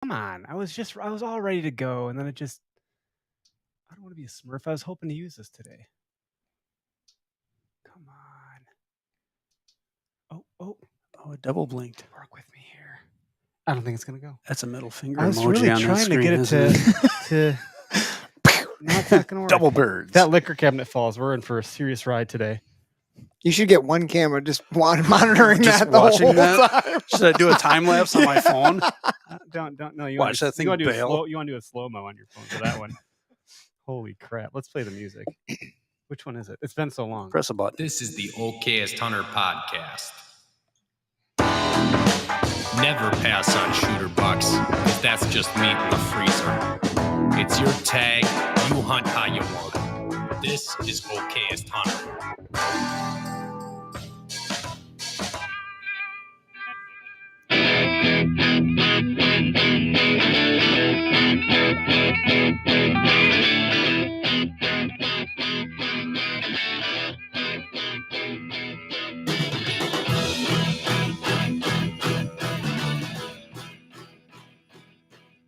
Come on. I was all ready to go, and then I don't want to be a Smurf. I was hoping to use this today. Come on. Oh, it double blinked. Work with me here. I don't think it's gonna go. That's a middle finger I was emoji really on that trying to screen, get it isn't to not that gonna work. Double birds. That liquor cabinet falls. We're in for a serious ride today. You should get one camera just monitoring Just that the watching whole that? time. Should I do a time lapse on my phone? Don't no. You Watch that thing You want to do bail. you want to do a slow mo on your phone for that one. Holy crap! Let's play the music. Which one is it? It's been so long. Press a button. This is the Okayest Hunter podcast. Never pass on shooter bucks, because that's just meat in the freezer. It's your tag. You hunt how you want. This is Okayest Hunter.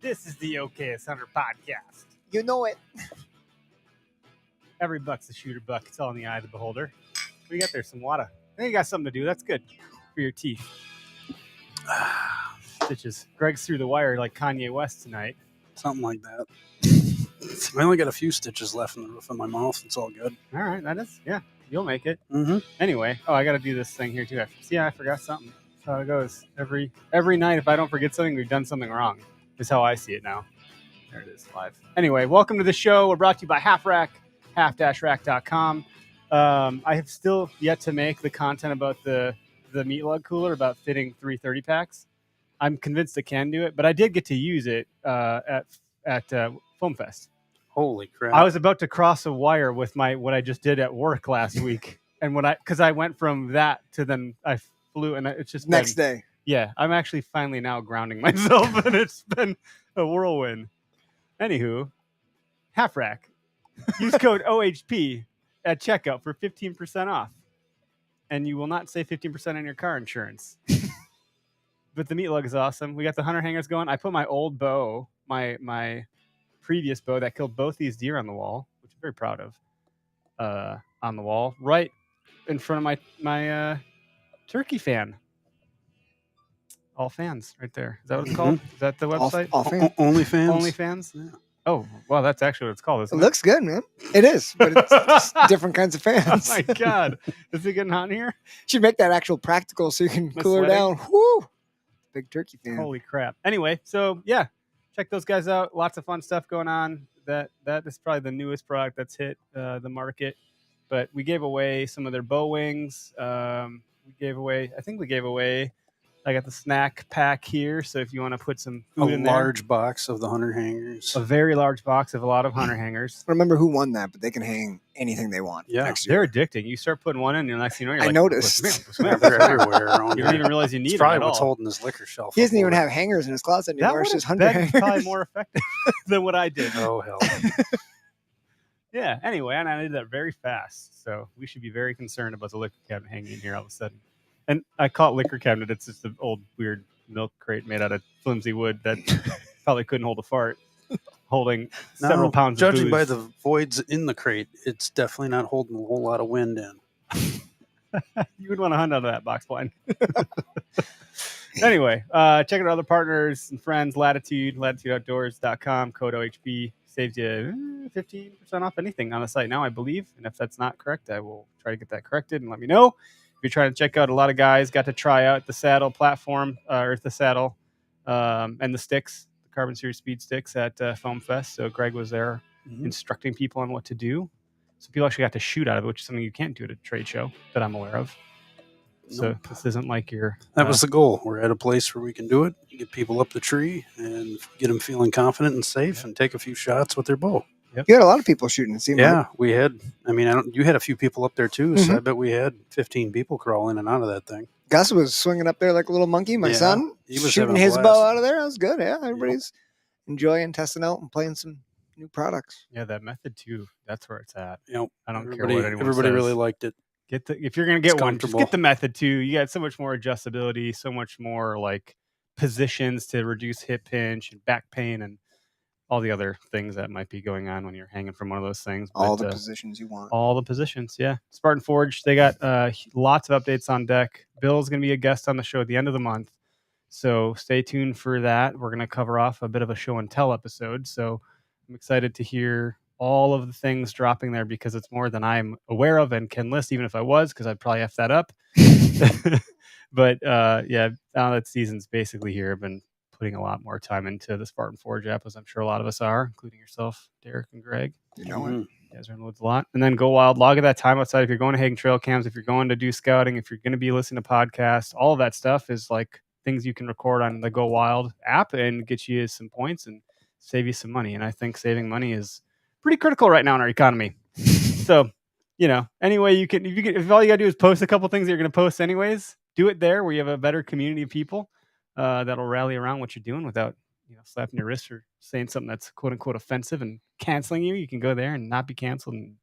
This is the Okayest Hunter podcast. You know it. Every buck's a shooter buck. It's all in the eye of the beholder. What do you got there? Some water. I think you got something to do. That's good for your teeth. Stitches. Greg's through the wire like Kanye West tonight. Something like that. I only got a few stitches left in the roof of my mouth. It's all good. All right, yeah, you'll make it. Mm-hmm. Anyway, I got to do this thing here too. I forgot something. That's how it goes. Every night, if I don't forget something, we've done something wrong. Is how I see it now. There it is, live. Anyway, welcome to the show. We're brought to you by Half Rack, half-rack.com. I have still yet to make the content about the meat lug cooler about fitting 330 packs. I'm convinced it can do it, but I did get to use it at Foam Fest. Holy crap! I was about to cross a wire with what I just did at work last week, and because I went from that to then I flew, and it's just Next day. Yeah, I'm actually finally now grounding myself, and it's been a whirlwind. Anywho, Half Rack. Use code OHP at checkout for 15% off, and you will not save 15% on your car insurance. But the meat lug is awesome. We got the hunter hangers going. I put my old bow, my previous bow that killed both these deer on the wall, which I'm very proud of, on the wall, right in front of my turkey fan. All fans right there. Is that what it's called? Is that the website? All fans. OnlyFans. OnlyFans? Yeah. Oh, well, that's actually what it's called. It looks good, man. It is, but it's different kinds of fans. Oh, my God. Is it getting hot in here? Should make that actual practical so you can cool her down. Woo! Big turkey fan. Holy crap. Anyway, so, yeah. Check those guys out. Lots of fun stuff going on. That is probably the newest product that's hit the market. But we gave away some of their bow wings. I think we gave away, I got the snack pack here. So if you want to put some food in there. A large box of the hunter hangers. A very large box of a lot of hunter hangers. I don't remember who won that, but they can hang anything they want. Yeah. Next year. They're addicting. You start putting one in, and next thing you know, you're I noticed. They're everywhere around You here. don't even realize you need It's them probably at what's all. holding his liquor shelf. He doesn't even up. have hangers in his closet That anymore. would It's just have hunter been hangers. probably more effective than what I did. Oh, hell. Yeah, anyway, and I did that very fast. So we should be very concerned about the liquor cabinet hanging in here all of a sudden. And I call it liquor cabinet. It's just an old, weird milk crate made out of flimsy wood that probably couldn't hold a fart, holding several pounds of Judging booze. by the voids in the crate, it's definitely not holding a whole lot of wind in. You would want to hunt out of that box blind. Anyway, check out our other partners and friends, latitudeoutdoors.com, code OHP. Saves you 15% off anything on the site now, I believe. And if that's not correct, I will try to get that corrected and let me know. If you're trying to check out, a lot of guys got to try out the saddle platform, or the saddle and the sticks, the Carbon Series Speed Sticks at Foam Fest. So Greg was there instructing people on what to do. So people actually got to shoot out of it, which is something you can't do at a trade show that I'm aware of. So Nope. this isn't like your... That was the goal. We're at a place where we can do it, get people up the tree, and get them feeling confident and safe, and take a few shots with their bow. Yep. You had a lot of people shooting. It seemed like. We had. I mean, you had a few people up there too, so I bet we had 15 people crawl in and out of that thing. Gus was swinging up there like a little monkey. My son he was shooting having a his blast. bow out of there. That was good. Yeah, everybody's enjoying testing out and playing some new products. Yeah, that method too. That's where it's at. Yep. I don't care Everybody, what anyone everybody says. really liked it. If you're gonna get It's one, just comfortable. get the method too. You got so much more adjustability, so much more like positions to reduce hip pinch and back pain and all the other things that might be going on when you're hanging from one of those things. All But, the positions you want. all the positions, yeah. Spartan Forge, they got lots of updates on deck. Bill's going to be a guest on the show at the end of the month, so stay tuned for that. We're going to cover off a bit of a show and tell episode, so I'm excited to hear all of the things dropping there because it's more than I'm aware of and can list, even if I was, because I'd probably F that up. But yeah, now that season's basically here, I've been putting a lot more time into the Spartan Forge app, as I'm sure a lot of us are, including yourself, Derek and Greg. You know it. Mhm. You guys are in the woods a lot. And then Go Wild, log of that time outside. If you're going to Hagen Trail Cams, if you're going to do scouting, if you're going to be listening to podcasts, all of that stuff is like things you can record on the Go Wild app and get you some points and save you some money. And I think saving money is pretty critical right now in our economy. So, any way you can, if all you got to do is post a couple things that you're going to post anyways, do it there where you have a better community of people that'll rally around what you're doing without slapping your wrist or saying something that's quote unquote offensive and canceling you. You can go there and not be canceled and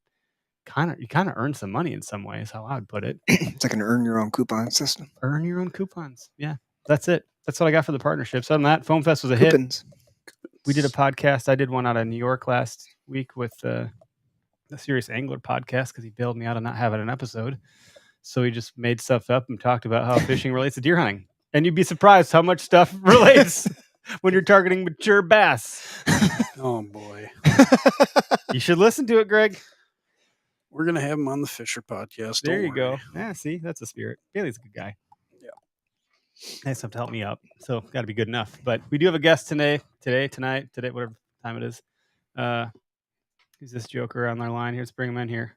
you kind of earn some money in some ways, how I would put it. It's like an earn your own coupon system. Earn your own coupons. Yeah, that's it. That's what I got for the partnerships. Other than that, Foam Fest was a hit. Coupons. We did a podcast. I did one out of New York last week with the Serious Angler podcast because he bailed me out of not having an episode. So we just made stuff up and talked about how fishing relates to deer hunting. And you'd be surprised how much stuff relates when you're targeting mature bass. Oh boy, You should listen to it, Greg. we're gonna have him on the Fisher podcast. There don't you go. worry. Yeah, see, that's a spirit. Bailey's a good guy. Yeah. Nice enough to help me out. So got to be good enough. But we do have a guest tonight, whatever time it is. Who's this joker on their line here? Let's bring him in here.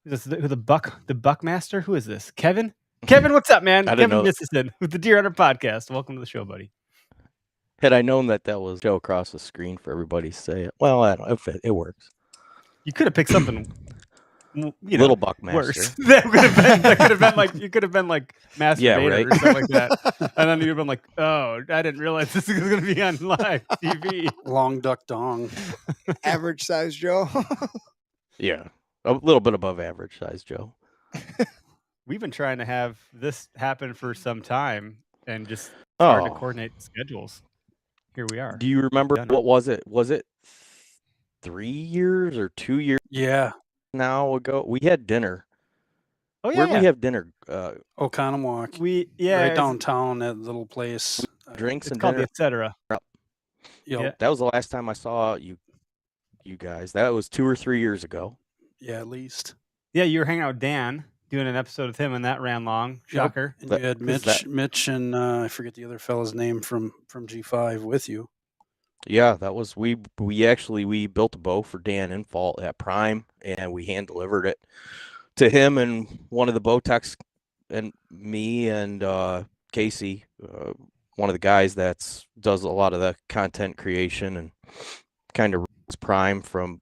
Who's this? The Buckmaster? Who is this? Kevin? Kevin, what's up, man? I didn't Kevin know. Vistisen with the Deer Hunter Podcast. Welcome to the show, buddy. Had I known that was Joe across the screen for everybody to say it, well, I don't know if it works. You could have picked something, Little Buckmaster. worse. That could have been like you could have been like Master Yeah, Vader right. or something like that. And then you'd have been like, oh, I didn't realize this was going to be on live TV. Long duck dong. Average size Joe. Yeah, a little bit above average size Joe. We've been trying to have this happen for some time and just starting to Oh, coordinate schedules. Here we are. do you remember Yeah, no. what was it? Was it 3 years or 2 years Yeah, now ago? We had dinner. Oh yeah, Where did yeah. we have dinner? Oconomowoc. Right Right downtown, that little place. Drinks It's and called the dinner. Etc. Yep. Yeah. That was the last time I saw you guys. That was 2 or 3 years ago. Yeah, at least. Yeah, you were hanging out with Dan, doing an episode with him, and that ran long. Shocker. And That- you had is Mitch, and I forget the other fella's name from G5 with you. Yeah, that was we built a bow for Dan in Fault at Prime, and we hand delivered it to him and one of the bow techs and me and Casey, one of the guys that does a lot of the content creation and kind of runs Prime from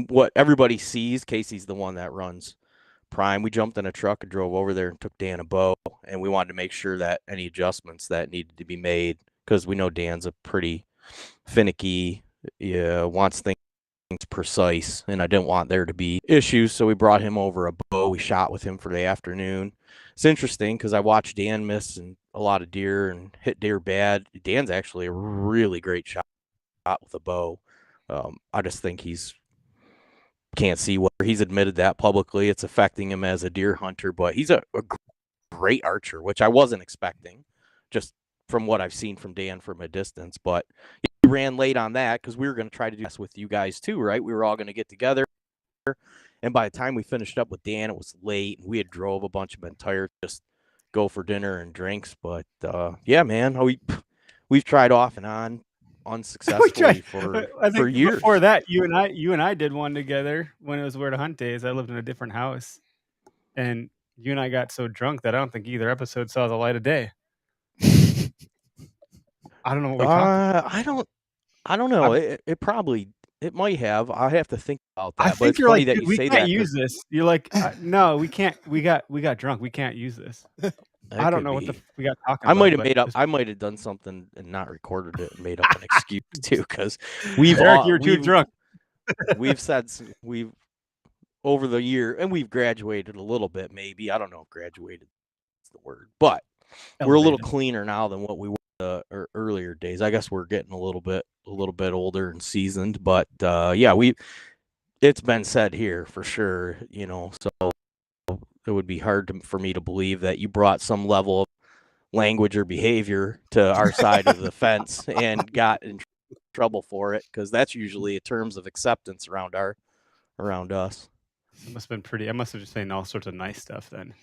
what everybody sees. Casey's the one that runs Prime. We jumped in a truck and drove over there and took Dan a bow, and we wanted to make sure that any adjustments that needed to be made, because we know Dan's a pretty finicky, wants things precise, and I didn't want there to be issues, so we brought him over a bow. We shot with him for the afternoon. It's interesting because I watched Dan miss a lot of deer and hit deer bad. Dan's actually a really great shot with a bow. I just think can't see where he's admitted that publicly. It's affecting him as a deer hunter, but he's a great archer, which I wasn't expecting, just from what I've seen from Dan from a distance. But he ran late on that because we were going to try to do this with you guys too, right? We were all going to get together. And by the time we finished up with Dan, it was late, and we had drove a bunch and been tired, just go for dinner and drinks. But yeah, man, we've tried off and on unsuccessfully for years. Before that, you and I did one together when it was Where to Hunt days. I lived in a different house, and you and I got so drunk that I don't think either episode saw the light of day. I don't know what we talked about. I don't know. It might have. I have to think about that. I but think it's you're funny like, that dude, you we say can't that. use this. You're like, no, we can't. We got drunk. We can't use this. I don't know what we got talking about. I might have but made up. just- I might have done something and not recorded it and made up an excuse too, because we've Eric, you're too drunk. we've over the year, and we've graduated a little bit. Maybe I don't know if graduated is the word, but we're a little Elevated. cleaner now than what we earlier days. I guess we're getting a little bit older and seasoned, but yeah, it's been said here for sure, so it would be hard for me to believe that you brought some level of language or behavior to our side of the fence and got in trouble for it, because that's usually terms of acceptance around us. It must have been pretty. I must have just saying all sorts of nice stuff then.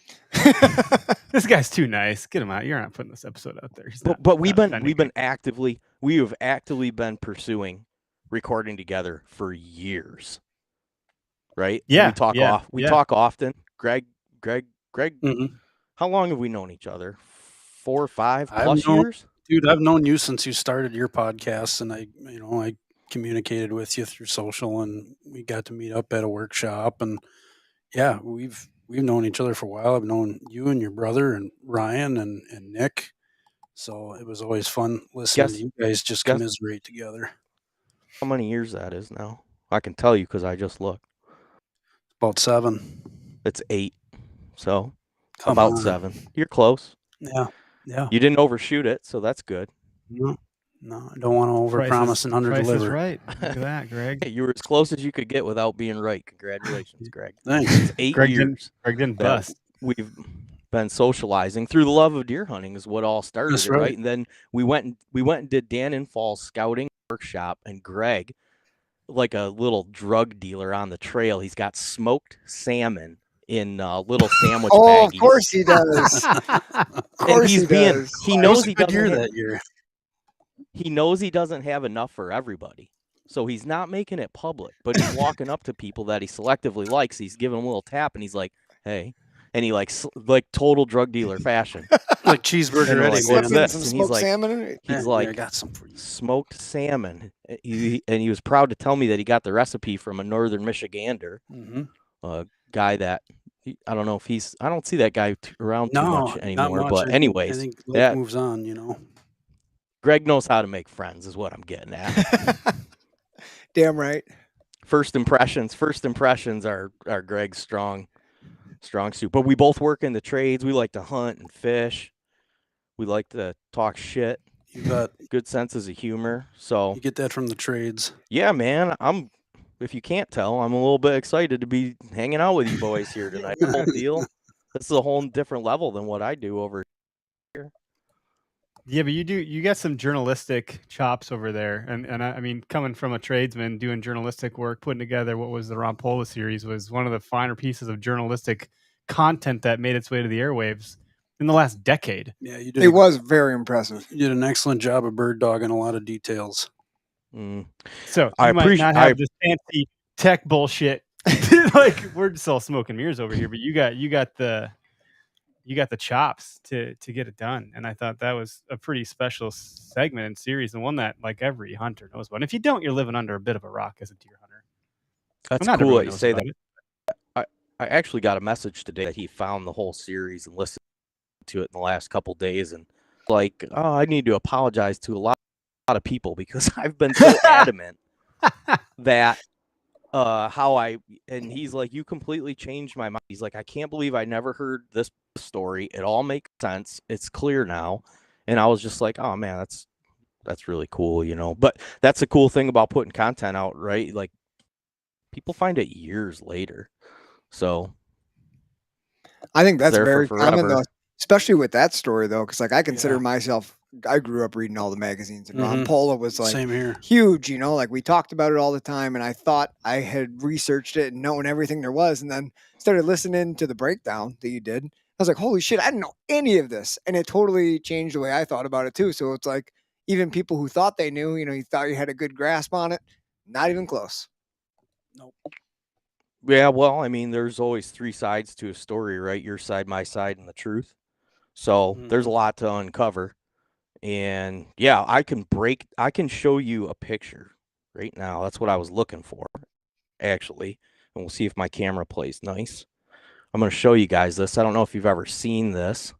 This guy's too nice. Get him out. You're not putting this episode out there. But we have actively been pursuing recording together for years, right? Yeah, we talk often. Greg. Mm-hmm. How long have we known each other? 4 or 5 I've plus known- years? Dude, I've known you since you started your podcast, and I communicated with you through social, and we got to meet up at a workshop, and yeah, we've known each other for a while. I've known you and your brother and Ryan and Nick, so it was always fun listening to you guys just commiserate together. How many years that is now? I can tell you because I just looked. About 7. It's 8, so Come about on. 7. You're close. Yeah. You didn't overshoot it, so that's good. No, I don't want to overpromise and Price is underdeliver. right. Look at that, Greg. Hey, you were as close as you could get without being right. Congratulations, Greg. Thanks. It's 8 Greg years. Greg didn't that bust. We've been socializing through the love of deer hunting is what all started That's it, right? right. And then we went and did Dan in Falls scouting workshop, and Greg, like a little drug dealer on the trail, he's got smoked salmon in little sandwich baggies. Of course he does. Of course he does. He knows he good doesn't year have, that year. he knows he doesn't have enough for everybody. So he's not making it public, but he's walking up to people that he selectively likes. He's giving them a little tap, and he's like, "Hey," and he like total drug dealer fashion, Like cheeseburger And ready. like, Slip what's in this? some And he's smoked like- salmon in it. he's Yeah, like I got some for you. smoked salmon. He was proud to tell me that he got the recipe from a northern Michigander, Mm-hmm. a guy that I don't know if I don't see that guy around too No, much not anymore. much. But anyways, I think life that- moves on. Greg knows how to make friends, is what I'm getting at. Damn right. First impressions are Greg's strong suit. But we both work in the trades. We like to hunt and fish. We like to talk shit. You got Good senses of humor. So you get that from the trades. yeah, man, if you can't tell, I'm a little bit excited to be hanging out with you boys here tonight. The whole deal. This is a whole different level than what I do over here. Yeah, but you got some journalistic chops over there, and I mean, coming from a tradesman doing journalistic work, putting together what was the Rompola series was one of the finer pieces of journalistic content that made its way to the airwaves in the last decade. Yeah, you It did. was very impressive. You did an excellent job of bird dogging a lot of details. So I you might appreciate- not have this fancy tech bullshit. Like we're just all smoking mirrors over here, but you got the chops to get it done, and I thought that was a pretty special segment and series, and one that like every hunter knows about. And if you don't, you're living under a bit of a rock as a deer hunter. That's Well, not cool everyone that you knows say about that. it. I actually got a message today that he found the whole series and listened to it in the last couple days, and like, oh, I need to apologize to a lot of people because I've been so adamant that and he's like, you completely changed my mind. He's like, I can't believe I never heard this story. It all makes sense. It's clear now. And I was just like, oh man, that's really cool, But that's the cool thing about putting content out, right? Like people find it years later. So I think that's there for very common forever. though, especially with that story though, because like I consider Yeah. myself, I grew up reading all the magazines, and Ron Mhm. Pola was like Same here. huge, like we talked about it all the time, and I thought I had researched it and known everything there was, and then started listening to the breakdown that you did. I was like, holy shit, I didn't know any of this, and it totally changed the way I thought about it too. So it's like even people who thought they knew, you thought you had a good grasp on it, not even close. Yeah, well, I mean, there's always 3 sides to a story, right? Your side, my side, and the truth. So there's a lot to uncover. And yeah, I can show you a picture right now. That's what I was looking for, actually. And we'll see if my camera plays nice. I'm going to show you guys this. I don't know if you've ever seen this.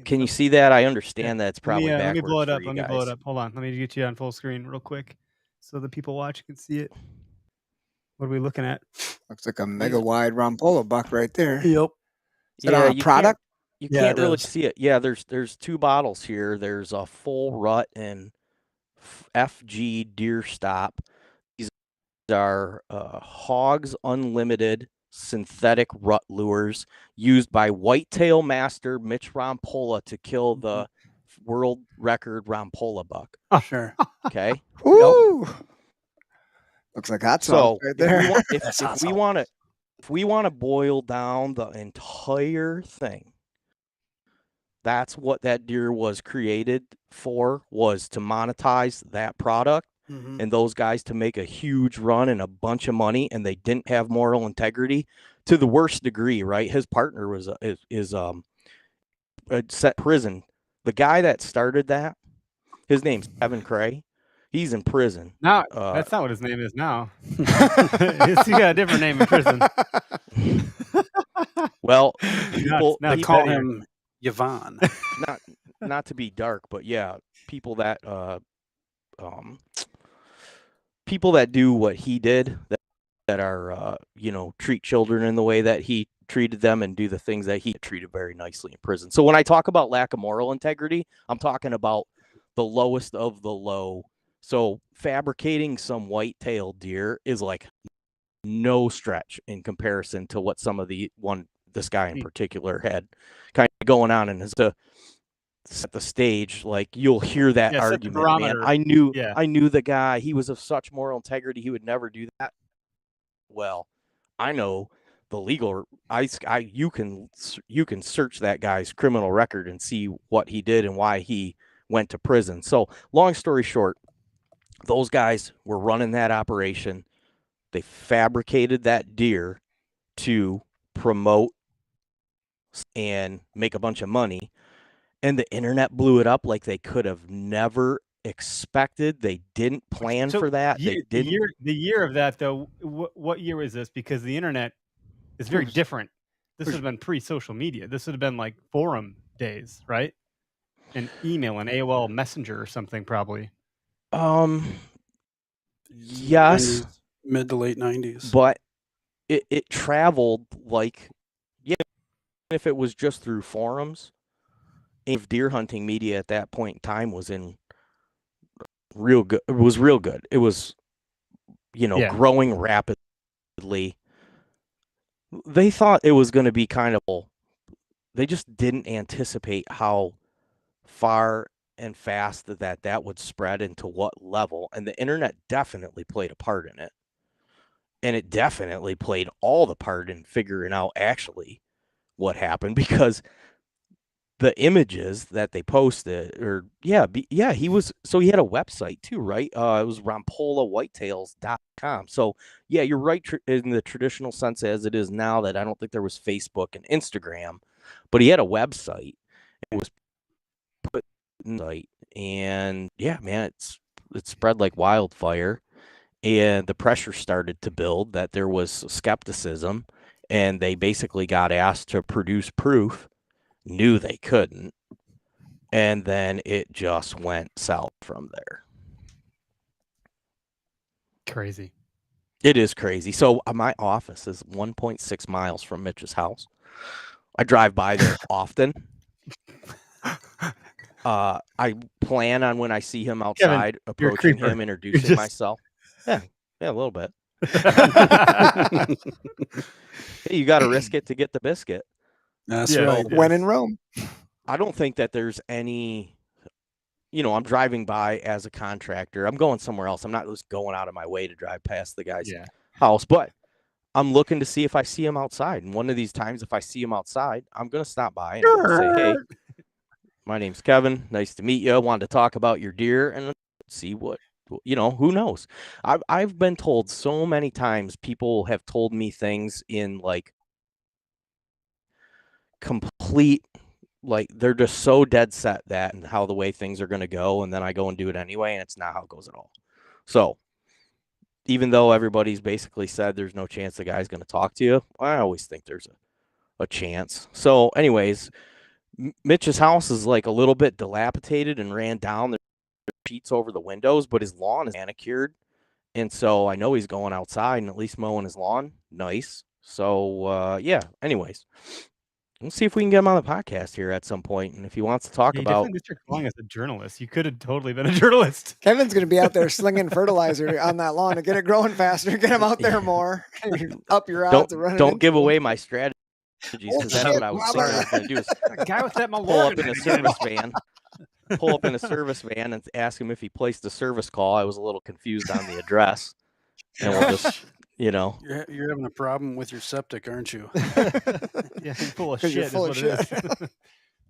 Can you see that? I understand that it's probably let me backwards blow it for up. you Let me blow it guys. up. Hold on. Let me get you on full screen real quick so the people watching can see it. What are we looking at? Looks like a mega wide Ron Pola buck right there. Yep. Is that on a you product? You Yeah, can't it really is. see it. Yeah, there's two bottles here. There's a full rut and FG deer stop. These are Hogs Unlimited synthetic rut lures used by whitetail master Mitch Rampolla to kill the world record Rampolla buck. Sure. Okay. Woo! Looks like hot sauce So right if we there. want, That's if we awesome. want to, if we want to boil down the entire thing, that's what that deer was created for, was to monetize that product. Mhm. And those guys to make a huge run and a bunch of money, and they didn't have moral integrity to the worst degree, right? His partner was set prison. The guy that started that, his name's Kevin Cray. He's in prison. No, that's not what his name is now. He got a different name in prison. Well, People, They call him Yvonne. not to be dark, but yeah, people that do what he did, that are treat children in the way that he treated them and do the things that he treated very nicely in prison. So when I talk about lack of moral integrity, I'm talking about the lowest of the low. So fabricating some white-tailed deer is like no stretch in comparison to what some of this guy in particular had kind of going on, and to set the stage. Like, you'll hear that argument, man. I knew the guy. He was of such moral integrity. He would never do that. Well, I know the legal. You can search that guy's criminal record and see what he did and why he went to prison. So, long story short, those guys were running that operation. They fabricated that deer to promote and make a bunch of money, and the internet blew it up like they could have never expected. They didn't plan for that. They didn't. The year of that, though, what year was this? Because the internet is very different. This would have been pre-social media. This would have been like forum days, right? And email and AOL Messenger or something, probably. Yes. Mid to late 90s. But it traveled like, if it was just through forums, if deer hunting media at that point in time was in real good, it was real good. It was, growing rapidly. They thought it was going to be kind of, they just didn't anticipate how far and fast that would spread into what level. And the internet definitely played a part in it. And it definitely played all the part in figuring out actually what happened, because the images that they posted, he had a website too, right? It was RampolaWhitetails.com. So yeah, you're right in the traditional sense as it is now, that I don't think there was Facebook and Instagram, but he had a website. It was put in the site, and yeah, man, it spread like wildfire, and the pressure started to build that there was skepticism, and they basically got asked to produce proof. Knew they couldn't, and then it just went south from there. Crazy. It is crazy. So my office is 1.6 miles from Mitch's house. I drive by there often. I plan on, when I see him outside, Kevin, approaching him, introducing myself. Yeah, a little bit. Hey, you got to risk it to get the biscuit. That's right. When in Rome. I don't think that there's any, I'm driving by as a contractor. I'm going somewhere else. I'm not just going out of my way to drive past the guy's house, but I'm looking to see if I see him outside. And one of these times, if I see him outside, I'm going to stop by and say, hey, my name's Kevin. Nice to meet you. I wanted to talk about your deer and see what, who knows? I've been told so many times, people have told me things in like complete, like they're just so dead set that and how the way things are going to go, and then I go and do it anyway, and it's not how it goes at all. So even though everybody's basically said there's no chance the guy's going to talk to you, I always think there's a chance. So anyways, Mitch's house is like a little bit dilapidated and ran down. There's sheets over the windows, but his lawn is manicured, and so I know he's going outside and at least mowing his lawn. Nice. So yeah, anyways, We'll see if we can get him on the podcast here at some point. And if he wants to talk You about, definitely missed your calling as a journalist. You could have totally been a journalist. Kevin's going to be out there slinging fertilizer on that lawn to get it growing faster, get him out there more, up your odds of running. don't give into him. away my strategies because that's what I was thinking I was going to do is A guy with that pull up Malort. in a service van. Pull up in a service van and ask him if he placed a service call. I was a little confused on the address, and we'll just, You're having a problem with your septic, aren't you? Yeah, he's full of 'Cause shit. you're Is full what of it shit. is.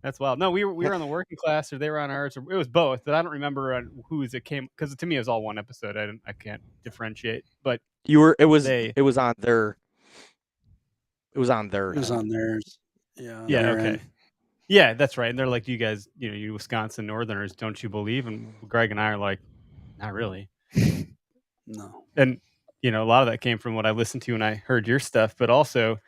That's wild. No, we were on the working class, or they were on ours, or it was both. But I don't remember on whose it came because to me it was all one episode. I can't differentiate. But you were. It was on their. It was on their. It was on theirs. Yeah. yeah, their okay. end. Yeah, that's right. And they're like, you guys, you Wisconsin Northerners, don't you believe? And Greg and I are like, not really. No. And a lot of that came from what I listened to and I heard your stuff, but also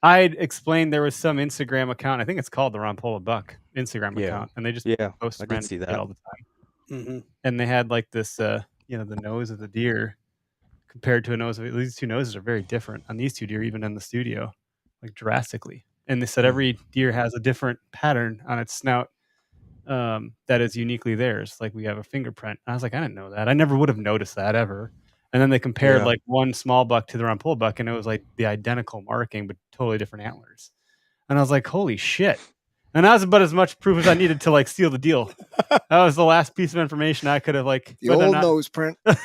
I'd explained there was some Instagram account. I think it's called the Ron Pola Buck Instagram Yeah. account, and they just Yeah, post I did random see shit that. all the time. Mm-hmm. And they had like this, the nose of the deer compared to a nose of these two noses are very different on these two deer, even in the studio, like drastically. And they said every deer has a different pattern on its snout that is uniquely theirs. Like we have a fingerprint. And I was like, I didn't know that. I never would have noticed that ever. And then they compared Yeah. like one small buck to the Ron Pola buck, and it was like the identical marking, but totally different antlers. And I was like, holy shit. And that was about as much proof as I needed to like seal the deal. That was the last piece of information I could have like The but I'm old not- nose print. I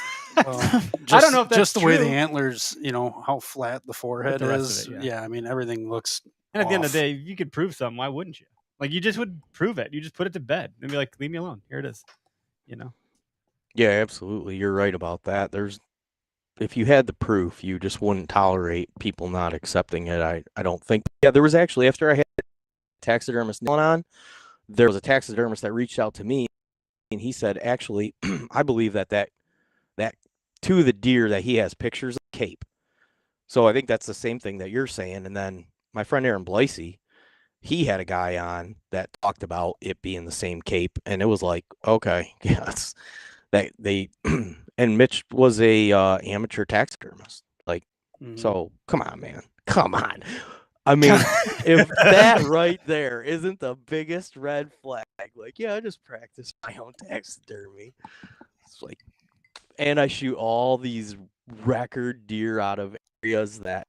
don't know if that's just the way the true. antlers, how flat the forehead the rest is. of it, yeah. I mean, everything looks. And at the end of off. the day, if you could prove something, why wouldn't you? Like you just would prove it. You just put it to bed and be like, leave me alone. Here it is. Yeah, absolutely. You're right about that. If you had the proof, you just wouldn't tolerate people not accepting it. I don't think. Yeah, there was actually, after I had taxidermist on, there was a taxidermist that reached out to me, and he said, actually, I believe that two of the deer that he has pictures of cape. So I think that's the same thing that you're saying. And then my friend Aaron Blasey, he had a guy on that talked about it being the same cape, and it was like, okay, yes, that they. And Mitch was a amateur taxidermist. Like, Mhm. so come on, man, come on. I mean, if that right there isn't the biggest red flag, like, yeah, I just practice my own taxidermy. It's like, and I shoot all these record deer out of areas that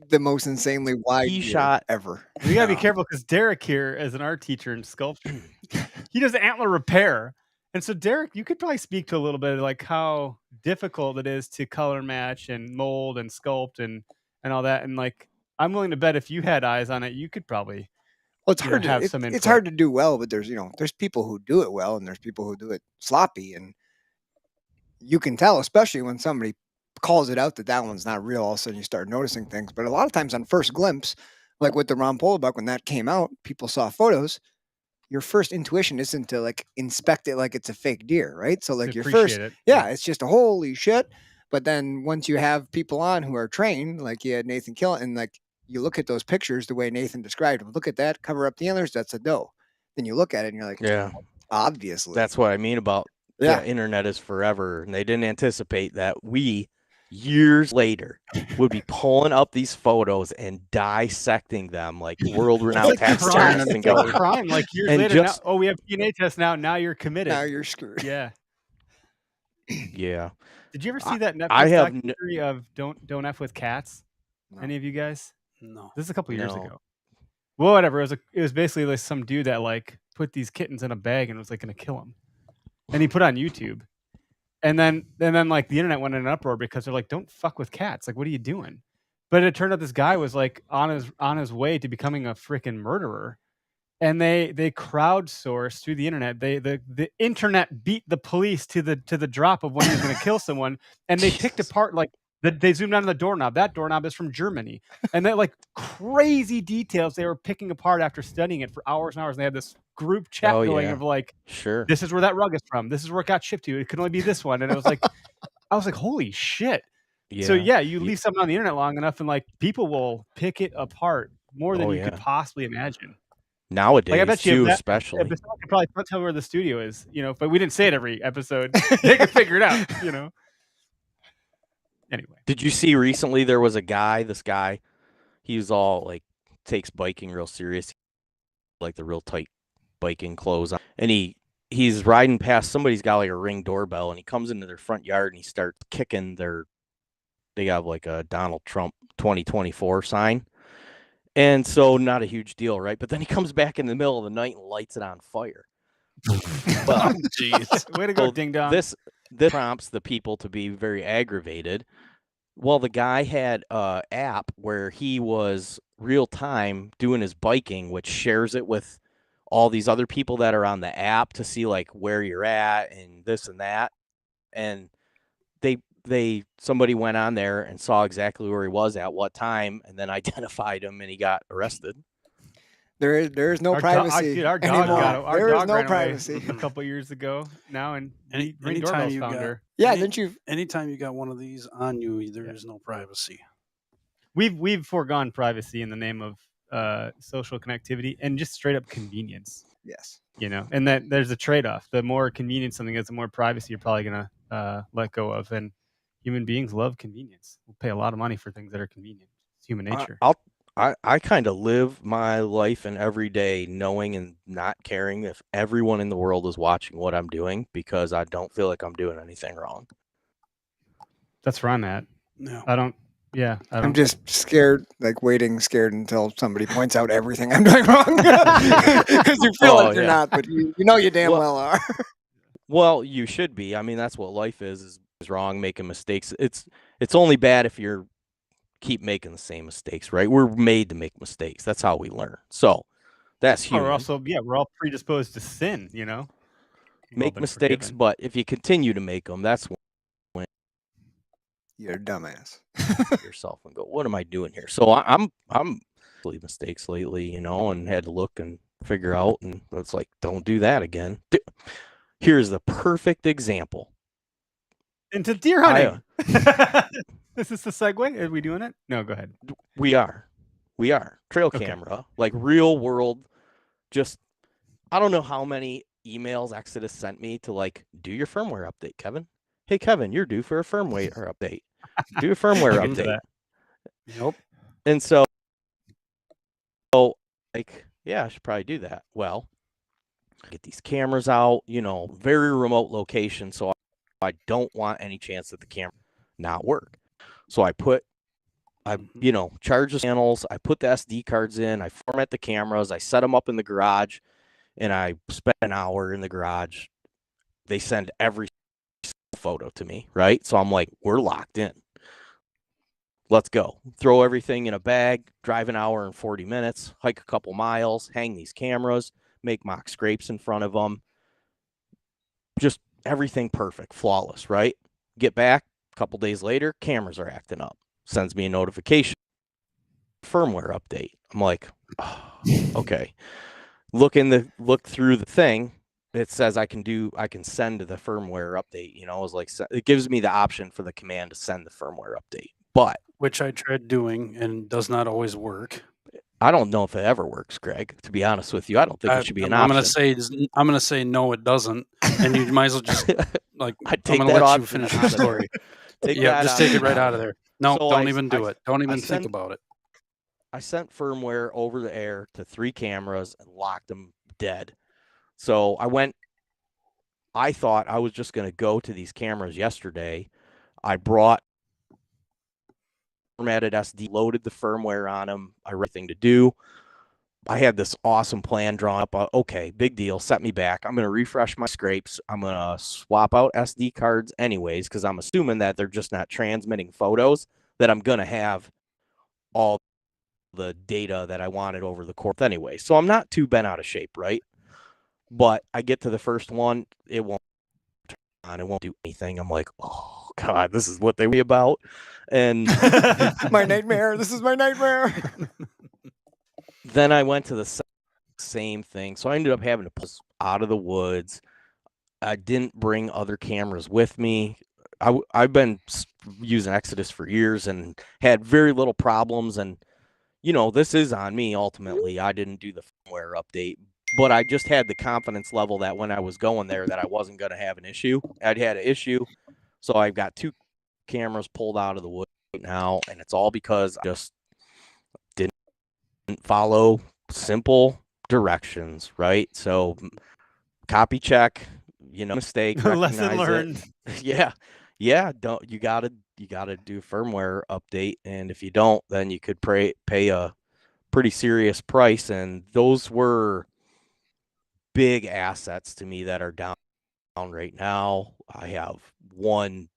The most insanely wide He deer shot- ever. We gotta be Yeah. careful because Derek here, as an art teacher and sculptor, he does antler repair. And so, Derek, you could probably speak to a little bit of like how difficult it is to color match and mold and sculpt and all that. And like, I'm willing to bet if you had eyes on it, you could probably. Well, it's you know, hard to have it- some it's input. hard to do well, but there's people who do it well and there's people who do it sloppy, and you can tell, especially when somebody calls it out that one's not real. All of a sudden, you start noticing things. But a lot of times, on first glimpse, like with the Ron Pola buck, when that came out, people saw photos. Your first intuition isn't to like inspect it like it's a fake deer, right? So like to your appreciate first, it. yeah, it's just a holy shit. But then once you have people on who are trained, like you had Nathan Kill, and like you look at those pictures the way Nathan described them, look at that, cover up the antlers, that's a doe. Then you look at it and you're like, yeah, obviously. that's what I mean about yeah. the internet is forever. And they didn't anticipate that we, years later, would be pulling up these photos and dissecting them like world-renowned It's like crime. taxidermists and It's like going, crime. Like years And later, just- now, we have DNA tests now. Now you're committed. Now you're screwed. Yeah. yeah. Did you ever see that Netflix I have documentary of Don't F with Cats? No. Any of you guys? No. This is a couple years No. ago. Well, whatever. It was basically like some dude that like put these kittens in a bag and was like going to kill them, and he put it on YouTube, and then like the internet went in an uproar because they're like, "Don't fuck with cats! Like, what are you doing?" But it turned out this guy was like on his way to becoming a freaking murderer, and they crowdsourced through the internet. The internet beat the police to the drop of when he was going to kill someone, and they picked apart like. They zoomed on the doorknob. That doorknob is from Germany. And then like crazy details they were picking apart after studying it for hours and hours. And they had this group chat Oh, going yeah. of like, Sure. this is where that rug is from. This is where it got shipped to. It could only be this one. And it was like, I was like, holy shit. So yeah, you leave something on the internet long enough and like people will pick it apart more than Oh, you could yeah. possibly imagine. Nowadays, Like I bet you too, if that, especially. if someone could probably tell me where the studio is, but we didn't say it every episode. They could figure it out, Anyway. Did you see recently there was this guy, he was all like takes biking real serious, like the real tight biking clothes on. And he's riding past, somebody's got like a Ring doorbell, and he comes into their front yard and he starts kicking they have like a Donald Trump 2024 sign. And so not a huge deal, right? But then he comes back in the middle of the night and lights it on fire. Well, Jeez. Way to go, so ding dong. this prompts the people to be very aggravated. Well, the guy had an app where he was real time doing his biking, which shares it with all these other people that are on the app to see like where you're at and this and that. And somebody went on there and saw exactly where he was at what time, and then identified him, and he got arrested. There is no privacy. Our dog anymore. got our There is dog no ran privacy. away a couple years ago now, and Ring anytime doorbells you found got- her. Yeah, Any- didn't you? Anytime you got one of these on you, there is no privacy. We've foregone privacy in the name of social connectivity and just straight up convenience. Yes. And that there's a trade-off. The more convenient something is, the more privacy you're probably gonna let go of. And human beings love convenience. We'll pay a lot of money for things that are convenient. It's human nature. I kind of live my life and every day knowing and not caring if everyone in the world is watching what I'm doing, because I don't feel like I'm doing anything wrong. That's where I'm at. No. I'm just scared, scared until somebody points out everything I'm doing wrong. Because you feel like you're not, but you know you damn well are. Well, you should be. I mean, that's what life is wrong, making mistakes. It's only bad if you're keep making the same mistakes, right? We're made to make mistakes. That's how we learn. So that's human. We're all predisposed to sin, Make mistakes, but if you continue to make them, that's when You're a dumbass. yourself and go, what am I doing here? So I'm mistakes lately, and had to look and figure out, and it's like, don't do that again. Here's the perfect example. Into deer hunting. This is the segue. Are we doing it? No, go ahead. We are trail Okay. camera, like real world. Just, I don't know how many emails Exodus sent me to like, do your firmware update, Kevin. Hey, Kevin, you're due for a firmware update. Do a firmware I'll get to update. that. Nope. And so like, yeah, I should probably do that. Well, get these cameras out, very remote location. So I don't want any chance that the camera not work. So I charge the panels, I put the SD cards in, I format the cameras, I set them up in the garage, and I spent an hour in the garage. They send every photo to me, right? So I'm like, we're locked in. Let's go. Throw everything in a bag, drive an hour and 40 minutes, hike a couple miles, hang these cameras, make mock scrapes in front of them. Just everything perfect, flawless, right? Get back, a couple days later, cameras are acting up. Sends me a notification. Firmware update. I'm like, oh, okay. Look through the thing. It says I can send the firmware update. It gives me the option for the command to send the firmware update. But which I tried doing and does not always work. I don't know if it ever works, Greg. To be honest with you, I don't think it should be an option. I'm gonna say no, it doesn't, and you might as well just I'm gonna let you finish the story. Take it right out of there. No, so don't even do it. Don't even think about it. I sent firmware over the air to 3 cameras and locked them dead. So I thought I was just going to go to these cameras yesterday. I brought formatted SD, loaded the firmware on them. I read everything to do. I had this awesome plan drawn up. Okay, big deal. Set me back. I'm going to refresh my scrapes. I'm going to swap out SD cards anyways, because I'm assuming that they're just not transmitting photos, that I'm going to have all the data that I wanted over the course anyway. So I'm not too bent out of shape, right? But I get to the first one, it won't turn on. It won't do anything. I'm like, oh, God, this is what they were about. And my nightmare. This is my nightmare. Then I went to the same thing. So I ended up having to pull out of the woods. I didn't bring other cameras with me. I've been using Exodus for years and had very little problems. And, this is on me ultimately. I didn't do the firmware update. But I just had the confidence level that when I was going there that I wasn't going to have an issue. I'd had an issue. So I've got 2 cameras pulled out of the wood right now. And it's all because I just didn't didn't follow simple directions, right? So copy check, mistake, Lesson recognize learned. it. Yeah. Don't you gotta do firmware update, and if you don't, then you could pay a pretty serious price. And those were big assets to me that are down right now. I have one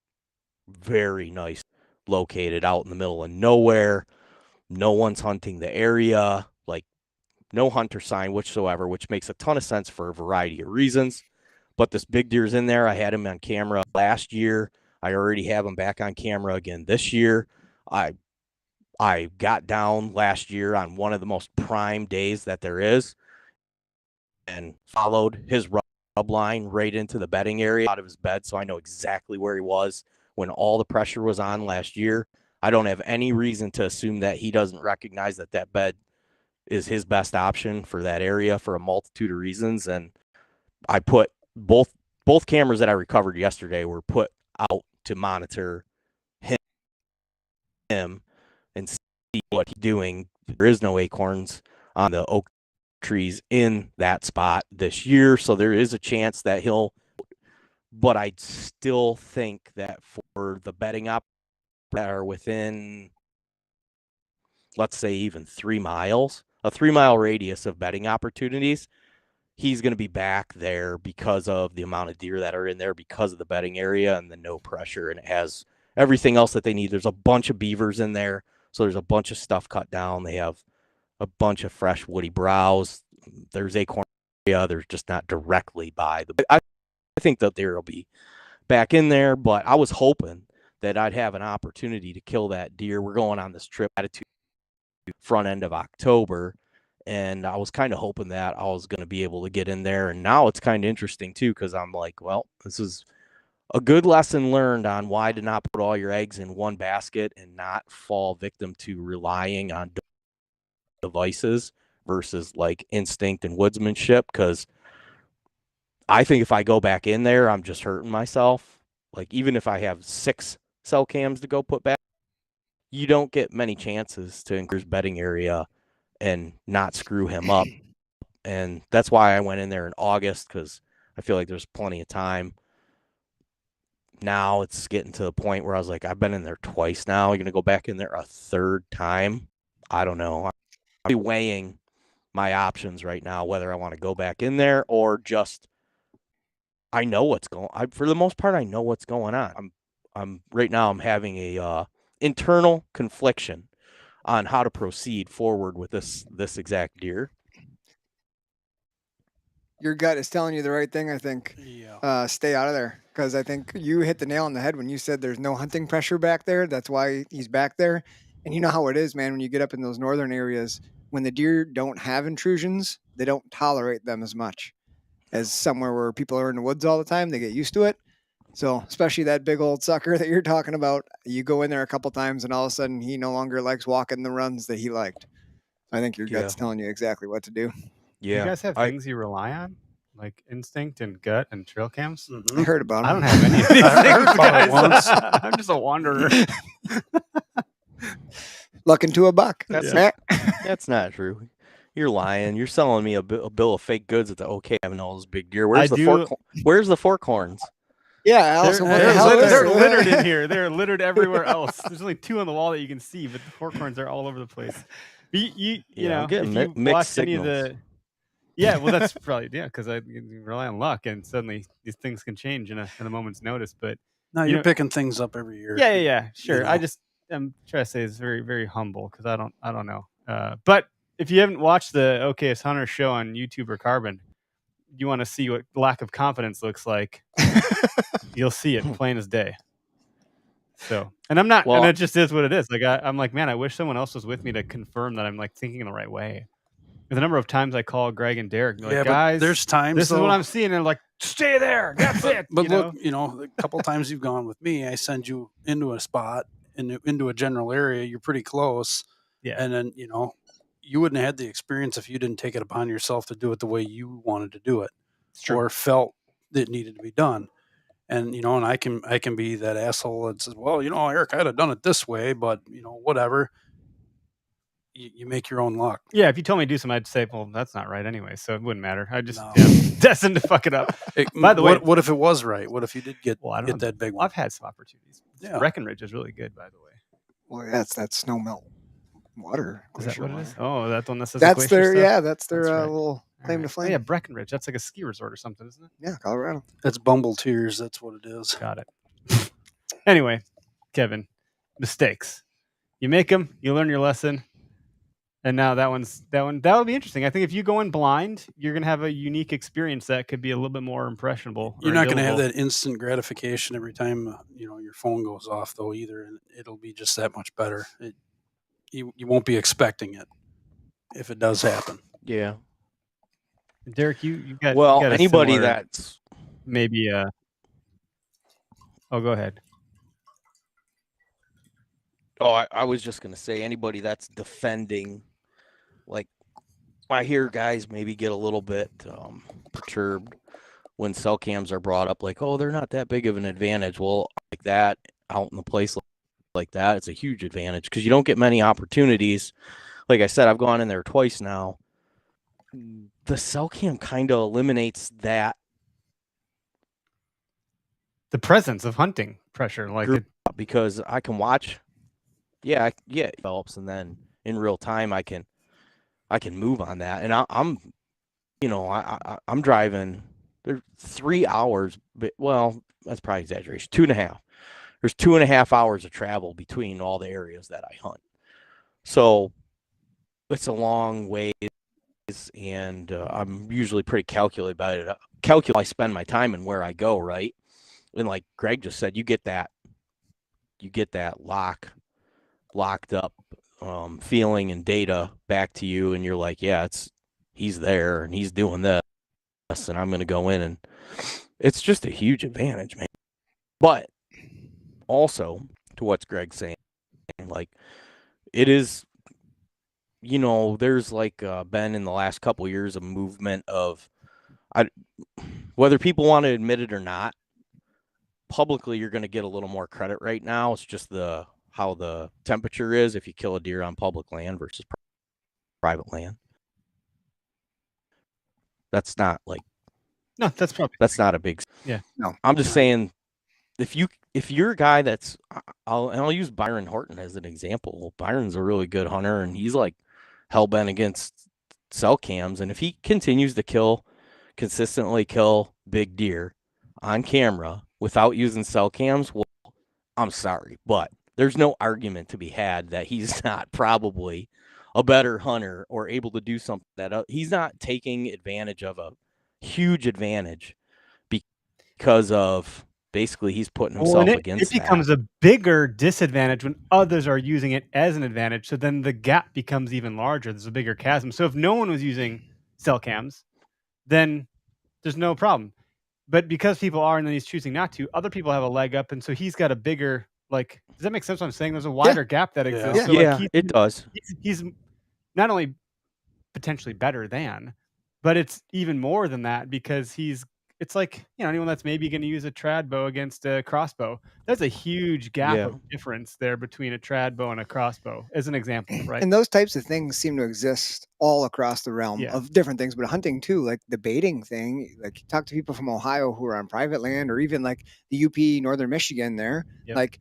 very nice located out in the middle of nowhere. No one's hunting the area, like no hunter sign whatsoever, which makes a ton of sense for a variety of reasons. But this big deer's in there. I had him on camera last year. I already have him back on camera again this year. I got down last year on one of the most prime days that there is and followed his rub line right into the bedding area out of his bed. So I know exactly where he was when all the pressure was on last year. I don't have any reason to assume that he doesn't recognize that that bed is his best option for that area for a multitude of reasons. And I put both cameras that I recovered yesterday were put out to monitor him and see what he's doing. There is no acorns on the oak trees in that spot this year, so there is a chance that he'll, but I still think that for the bedding up that are within, let's say even 3 miles, a 3-mile radius of bedding opportunities, he's going to be back there because of the amount of deer that are in there, because of the bedding area and the no pressure, and it has everything else that they need. There's a bunch of beavers in there, so there's a bunch of stuff cut down. They have a bunch of fresh woody browse. There's acorn area. There's just not directly by the. I think that there will be back in there, but I was hoping that I'd have an opportunity to kill that deer. We're going on this trip attitude front end of October, and I was kind of hoping that I was going to be able to get in there. And now it's kind of interesting too, because I'm like, well, this is a good lesson learned on why to not put all your eggs in one basket and not fall victim to relying on devices versus like instinct and woodsmanship. Because I think if I go back in there, I'm just hurting myself. Like, even if I have 6 cell cams to go put back, you don't get many chances to increase bedding area and not screw him up. And that's why I went in there in August, because I feel like there's plenty of time. Now it's getting to the point where I was like, I've been in there twice now. You're going to go back in there a third time? I don't know. I'm weighing my options right now, whether I want to go back in there or just, I know what's going on. For the most part, I know what's going on. I'm right now, I'm having a internal confliction on how to proceed forward with this exact deer. Your gut is telling you the right thing, I think. Yeah. Stay out of there, because I think you hit the nail on the head when you said there's no hunting pressure back there. That's why he's back there. And you know how it is, man, when you get up in those northern areas, when the deer don't have intrusions, they don't tolerate them as much as somewhere where people are in the woods all the time. They get used to it. So especially that big old sucker that you're talking about, you go in there a couple times and all of a sudden he no longer likes walking the runs that he liked. I think your gut's telling you exactly what to do. Yeah. You guys have things you rely on, like instinct and gut and trail cams? Mm-hmm. I heard about them. I don't have any of these I things, heard about it guys. once. I'm just a wanderer. Luck into a buck. That's not true. You're lying. You're selling me a bill of fake goods at the OK having all those big deer. Where's the fork horns? Yeah, Allison, what the hell They're is littered in here. They're littered everywhere else. There's only 2 on the wall that you can see, but the fork horns are all over the place. You know, I'm getting if you mixed watch signals. any of the, yeah, well, that's probably because I rely on luck, and suddenly these things can change in a moment's notice. But No, you're picking things up every year. Yeah, sure. You know. I'm trying to say it's very, very humble because I don't know. But if you haven't watched the OKS Hunter show on YouTube or Carbon, you want to see what lack of confidence looks like. You'll see it plain as day. So, and I'm not, and it just is what it is. Like I'm like, man, I wish someone else was with me to confirm that I'm like thinking the right way. The number of times I call Greg and Derek, and like, guys, there's times this is what I'm seeing, and they're like, stay there, that's it. But look, a couple times you've gone with me, I send you into a spot, into a general area, you're pretty close, and then you wouldn't have had the experience if you didn't take it upon yourself to do it the way you wanted to do it, or felt that it needed to be done. And and I can be that asshole that says, well, Eric, I'd have done it this way, but whatever. you make your own luck. Yeah, if you told me to do something, I'd say, well, that's not right anyway, so it wouldn't matter. I just No. destined to fuck it up. Hey, By the way, what if it was right? What if you did get well, I don't get know. that big Well, one? I've had some opportunities. Yeah. Breckenridge is really good, by the way. Well, yeah, it's that snow melt water. Is that glacier what it water. is? Oh, that's one that says That's glacier their stuff? that's their That's right. little All claim to right. flame. Oh, yeah, Breckenridge. That's like a ski resort or something, isn't it? Yeah, Colorado. That's Bumble Tears. That's what it is. Got it. Anyway, Kevin, mistakes. You make them, you learn your lesson. And now that'll be interesting. I think if you go in blind, you're going to have a unique experience that could be a little bit more impressionable. You're not going to have that instant gratification every time your phone goes off though either, and it'll be just that much better. You won't be expecting it if it does happen. Yeah. Derek, you got Well, you got a anybody similar- that's maybe oh, go ahead. Oh, I was just going to say anybody that's defending, like I hear guys maybe get a little bit perturbed when cell cams are brought up, like, oh, they're not that big of an advantage. Well, like that out in the place like that, it's a huge advantage because you don't get many opportunities. Like I said, I've gone in there twice now. The cell cam kind of eliminates that. The presence of hunting pressure, like Group because I can watch. Yeah, it develops, and then in real time I can move on that. And I'm driving. There's 3 hours, but well, that's probably exaggeration. 2.5. There's 2.5 hours of travel between all the areas that I hunt. So it's a long way, and I'm usually pretty calculated about it. I spend my time and where I go, right? And like Greg just said, you get that locked up feeling and data back to you, and you're like, yeah, he's there and he's doing this, and I'm going to go in, and it's just a huge advantage, man. But also to what Greg's saying, like it is, there's like been in the last couple of years a movement of, whether people want to admit it or not, publicly you're going to get a little more credit right now. It's just how the temperature is if you kill a deer on public land versus private land. That's not like, no, that's not a big, yeah. No, I'm just saying, if you're a guy that's, I'll use Byron Horton as an example. Byron's a really good hunter, and he's like hell bent against cell cams. And if he continues to consistently kill big deer on camera without using cell cams, well, I'm sorry, but there's no argument to be had that he's not probably a better hunter or able to do something that he's not taking advantage of a huge advantage because of basically he's putting himself against it becomes a bigger disadvantage when others are using it as an advantage. So then the gap becomes even larger. There's a bigger chasm. So if no one was using cell cams, then there's no problem. But because people are, and then he's choosing not to, other people have a leg up, and so he's got a bigger, like, does that make sense what I'm saying? There's a wider gap that exists. Yeah. So like it does. He's not only potentially better than, but it's even more than that because it's like, anyone that's maybe going to use a trad bow against a crossbow. There's a huge gap of difference there between a trad bow and a crossbow, as an example, right? And those types of things seem to exist all across the realm of different things, but hunting too, like the baiting thing. Like you talk to people from Ohio who are on private land, or even like the UP, Northern Michigan there. Yep. Like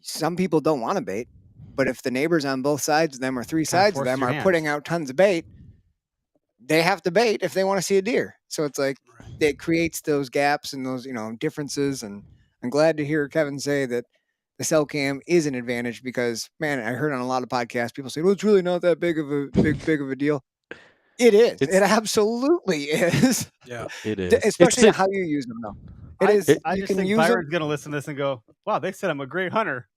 some people don't want to bait, but if the neighbors on both sides of them or three sides of them are putting out tons of bait, they have to bait if they want to see a deer. So it's like it creates those gaps and those, differences. And I'm glad to hear Kevin say that the cell cam is an advantage because, man, I heard on a lot of podcasts people say, well, it's really not that big of a deal. It is. It absolutely is. Yeah, it is. Especially how you use them, though. It is. I just think Byron's going to listen to this and go, wow, they said I'm a great hunter.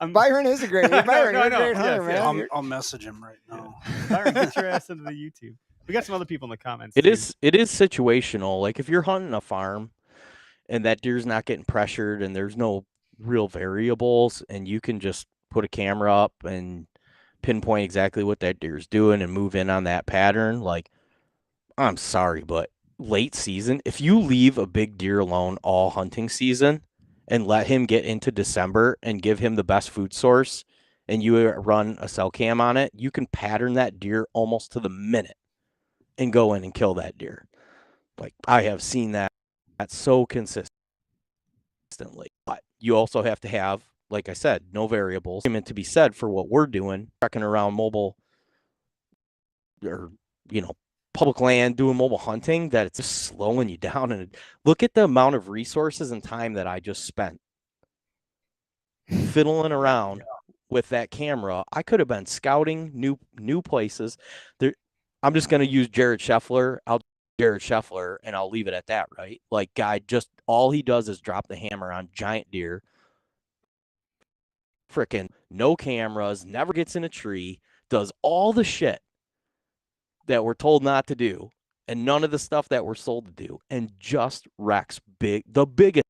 Byron is a great hunter, yes, man. I'll message him right now. Byron, get your ass into the YouTube. We got some other people in the comments. It is situational. Like if you're hunting a farm and that deer's not getting pressured and there's no real variables, and you can just put a camera up and pinpoint exactly what that deer's doing and move in on that pattern. Like, I'm sorry, but late season, if you leave a big deer alone all hunting season and let him get into December and give him the best food source and you run a cell cam on it, you can pattern that deer almost to the minute and go in and kill that deer. Like, I have seen that so consistently. But you also have to have, like I said, no variables. Meant to be said for what we're doing, trekking around mobile or, public land, doing mobile hunting, that it's just slowing you down. And look at the amount of resources and time that I just spent fiddling around with that camera. I could have been scouting new places. I'm just going to use Jared Scheffler. And I'll leave it at that, right? Like, guy, just all he does is drop the hammer on giant deer. Frickin' no cameras, never gets in a tree, does all the shit that we're told not to do, and none of the stuff that we're sold to do, and just wrecks the biggest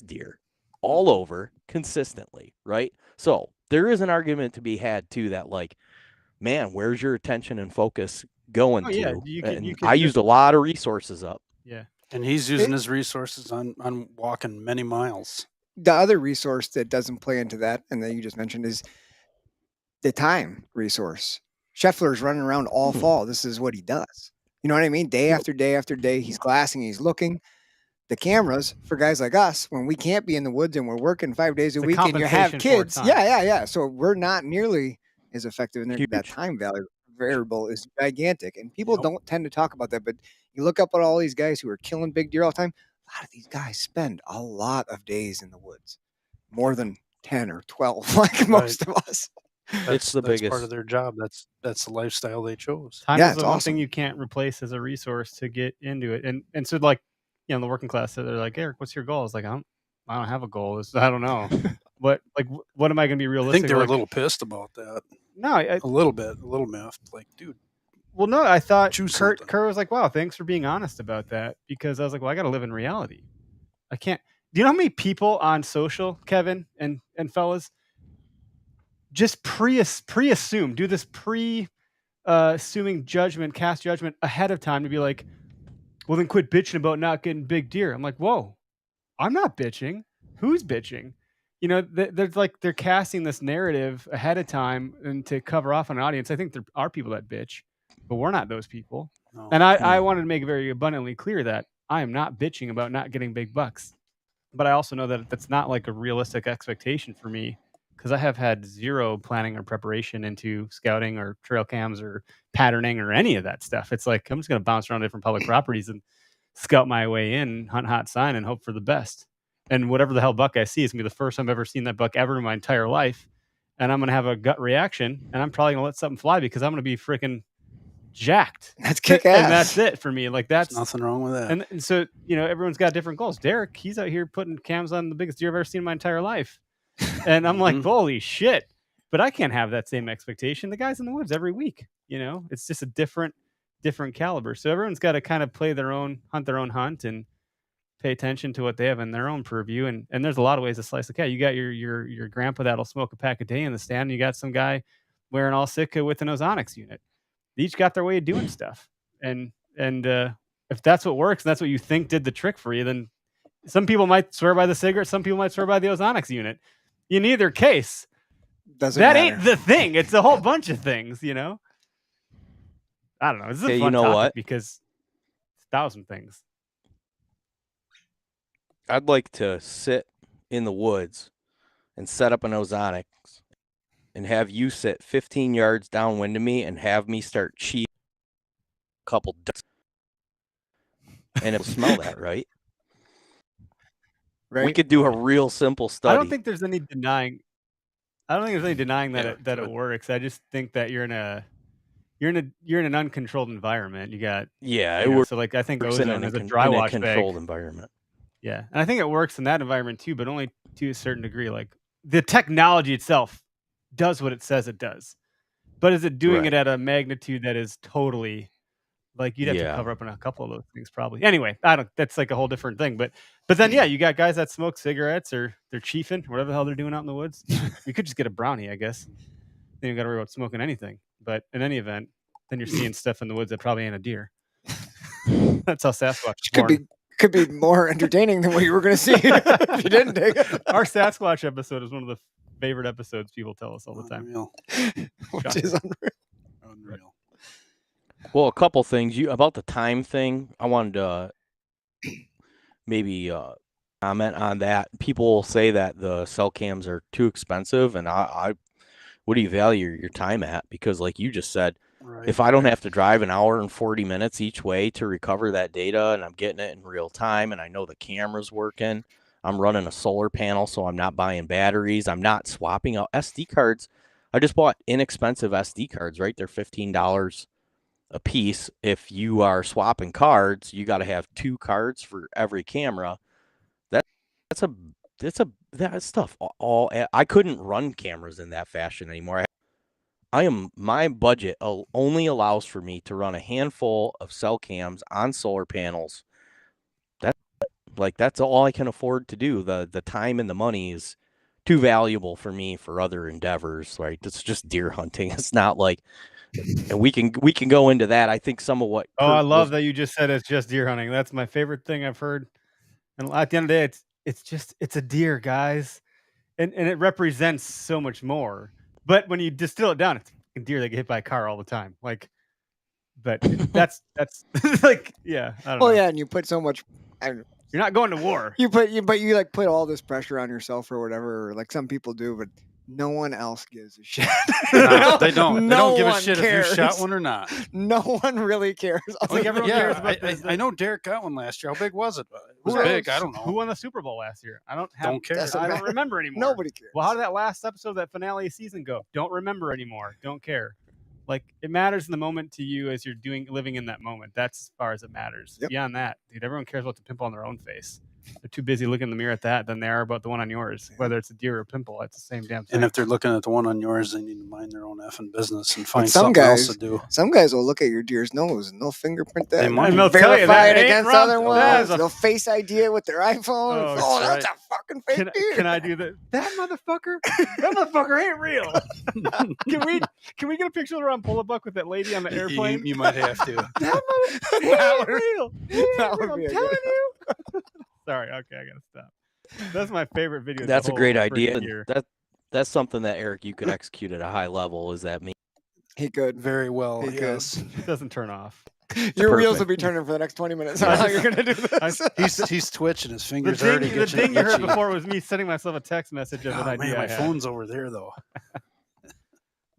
deer all over consistently, right? So there is an argument to be had too that, like, man, where's your attention and focus going to? You and can I used a lot of resources up. Yeah. And he's using his resources on walking many miles. The other resource that doesn't play into that, and that you just mentioned, is the time resource. Scheffler's running around all fall. This is what he does. You know what I mean? Day after day after day, he's glassing, he's looking. The cameras, for guys like us, when we can't be in the woods and we're working 5 days a It's a week and you have compensation for kids. time. Yeah. So we're not nearly as effective. And that time value variable is gigantic. And people don't tend to talk about that. But you look up at all these guys who are killing big deer all the time. A lot of these guys spend a lot of days in the woods, more than 10 or 12, like most of us. It's the biggest part of their job. That's the lifestyle they chose. Time Yeah, is the it's one awesome. thing you can't replace as a resource to get into it. And so, like, the working class, they're like, Eric, what's your goal? It's like, I don't have a goal. I don't know. But, like, what am I going to be I realistic? think they were like, a little pissed about that. No, a little miffed. Like, dude. Well, no, I thought choose Kurt something. was like, wow, thanks for being honest about that. Because I was like, well, I got to live in reality. I can't. Do you know how many people on social, Kevin and fellas, just pre-assume, do this assuming judgment, cast judgment ahead of time to be like, well, then quit bitching about not getting big deer. I'm like, whoa, I'm not bitching. Who's bitching? They're casting this narrative ahead of time and to cover off on an audience. I think there are people that bitch, but we're not those people. No. And I wanted to make it very abundantly clear that I am not bitching about not getting big bucks. But I also know that that's not like a realistic expectation for me, because I have had zero planning or preparation into scouting or trail cams or patterning or any of that stuff. It's like, I'm just going to bounce around different public properties and scout my way in, hunt hot sign, and hope for the best. And whatever the hell buck I see is going to be the first time I've ever seen that buck ever in my entire life. And I'm going to have a gut reaction, and I'm probably going to let something fly because I'm going to be freaking jacked. That's kick ass. And that's it for me. Like, that's There's nothing wrong with that. And so, everyone's got different goals. Derek, he's out here putting cams on the biggest deer I've ever seen in my entire life. And I'm like, holy shit. But I can't have that same expectation. The guy's in the woods every week. It's just a different caliber. So everyone's got to kind of play their own hunt and pay attention to what they have in their own purview. And there's a lot of ways to slice the cat. You got your grandpa that'll smoke a pack a day in the stand. And you got some guy wearing all Sitka with an Ozonics unit. They each got their way of doing stuff. And if that's what works and that's what you think did the trick for you, then some people might swear by the cigarette, some people might swear by the Ozonics unit. In either case, Doesn't that matter. ain't the thing. It's a whole bunch of things, I don't know. This is a fun topic because it's 1,000 things. I'd like to sit in the woods and set up an Ozonics and have you sit 15 yards downwind of me and have me start cheating a couple ducks. And it'll smell that, right? Right. We could do a real simple study. I don't think there's any denying that it works. I just think that you're in an uncontrolled environment. You got it works. So like I think in ozone is a dry wash bag. Controlled environment. Yeah, and I think it works in that environment too, but only to a certain degree. Like the technology itself does what it says it does, but is it doing it at a magnitude that is totally like you'd have to cover up on a couple of those things probably. Anyway, that's like a whole different thing. But then you got guys that smoke cigarettes or they're chiefing, whatever the hell they're doing out in the woods. You could just get a brownie, I guess. Then you got to worry about smoking anything. But in any event, then you're seeing stuff in the woods that probably ain't a deer. That's how Sasquatch is born. Could be more entertaining than what you were going to see if you didn't take it. Our Sasquatch episode is one of the favorite episodes. People tell us all the time. Unreal. Which is Unreal. Well, a couple things about the time thing. I wanted to maybe comment on that. People say that the cell cams are too expensive, and I what do you value your time at? Because like you just said, Right. if I don't have to drive an hour and 40 minutes each way to recover that data, and I'm getting it in real time, and I know the camera's working, I'm running a solar panel, so I'm not buying batteries, I'm not swapping out SD cards. I just bought inexpensive SD cards, right? They're $15 a piece. If you are swapping cards, you got to have 2 cards for every camera. That stuff all I couldn't run cameras in that fashion anymore. My budget only allows for me to run a handful of cell cams on solar panels. That's all I can afford to do. The time and the money is too valuable for me for other endeavors, right? It's just deer hunting. It's not like, and we can go into that. I think some of what Oh, I Kurt love was- that you just said it's just deer hunting. That's my favorite thing I've heard. And at the end of the day, it's a deer, guys, and it represents so much more. But when you distill it down, it's a deer that get hit by a car all the time. Like, but that's like, yeah, I don't know. Well, yeah, and you put so much. You're not going to war. You like put all this pressure on yourself or whatever, like some people do, but no one else gives a shit. No, they don't. No They don't give a one shit cares. if you shot one or not. No one really cares. Like everyone cares Yeah, about this. I know Derek got one last year. How big was it? It was Who big. knows? I don't know. Who won the Super Bowl last year. I don't care. Doesn't I don't matter. remember anymore. Nobody cares. Well, how did that last episode, that finale season go? Don't remember anymore. Don't care. Like, it matters in the moment to you as you're living in that moment. That's as far as it matters. Yep. Beyond that, dude, everyone cares about the pimple on their own face. They're too busy looking in the mirror at that than they are about the one on yours. Whether it's a deer or a pimple, it's the same damn thing. And if they're looking at the one on yours, they need to mind their own effing business and find some something guys- else to do. Some guys will look at your deer's nose and they'll fingerprint that. They might. And they'll tell you verify that it ain't against wrong. other That ones. is a- They'll face ID it with their iPhone. Oh, That's right. a fucking fake deer. Can I do that? That motherfucker? That motherfucker ain't real. Can we get a picture of her on Pull-a-Buck with that lady on the airplane? You might have to. That motherfucker he ain't real. He ain't that would real. be I'm a telling good- you. Sorry. Okay, I gotta stop. That's my favorite video. That's a great idea. And And that's something that Eric, you could execute at a high level. Is that me? He could. Very well. He could. Yes. It doesn't turn off. Your wheels Perfect. will be turning for the next 20 minutes. Yeah. How you're gonna do this? He's twitching. His The fingers already ding getting you heard itchy. before was me sending myself a text message of Oh, an idea man, I my had. phone's over there though.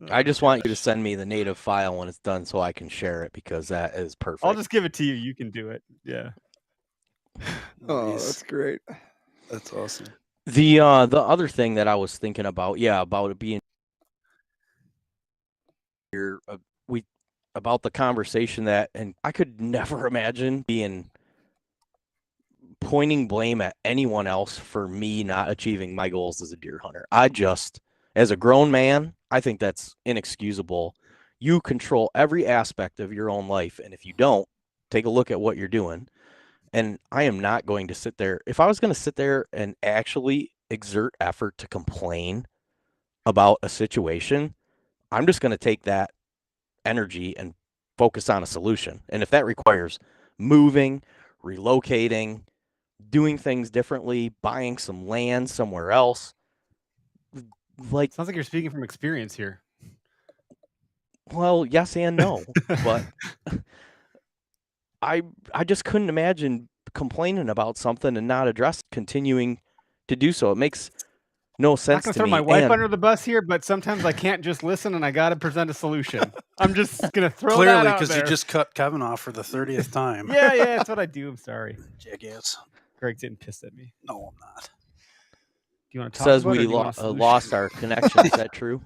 I just want you to send me the native file when it's done so I can share it, because that is perfect. I'll just give it to you. You can do it. Yeah. Oh, Nice. that's great. That's awesome. The other thing that I was thinking about, about it being here, about the conversation that, and I could never imagine pointing blame at anyone else for me not achieving my goals as a deer hunter. As a grown man, I think that's inexcusable. You control every aspect of your own life, and if you don't, take a look at what you're doing. And I am not going to sit there. If I was going to sit there and actually exert effort to complain about a situation, I'm just going to take that energy and focus on a solution. And if that requires moving, relocating, doing things differently, buying some land somewhere else, like, Sounds like you're speaking from experience here. well, yes and no, but I just couldn't imagine complaining about something and not continuing to do so. It makes no I'm not sense gonna to throw me. my wife And under the bus here, but sometimes I can't just listen and I gotta present a solution. I'm just gonna throw that Clearly, out because you there. just cut Kevin off for the 30th time. yeah, that's what I do. I'm sorry. Jackass. Greg's getting pissed at me. No, I'm not. Do you want to talk says about it, or we do you want a solution? lost our connection. Is that true?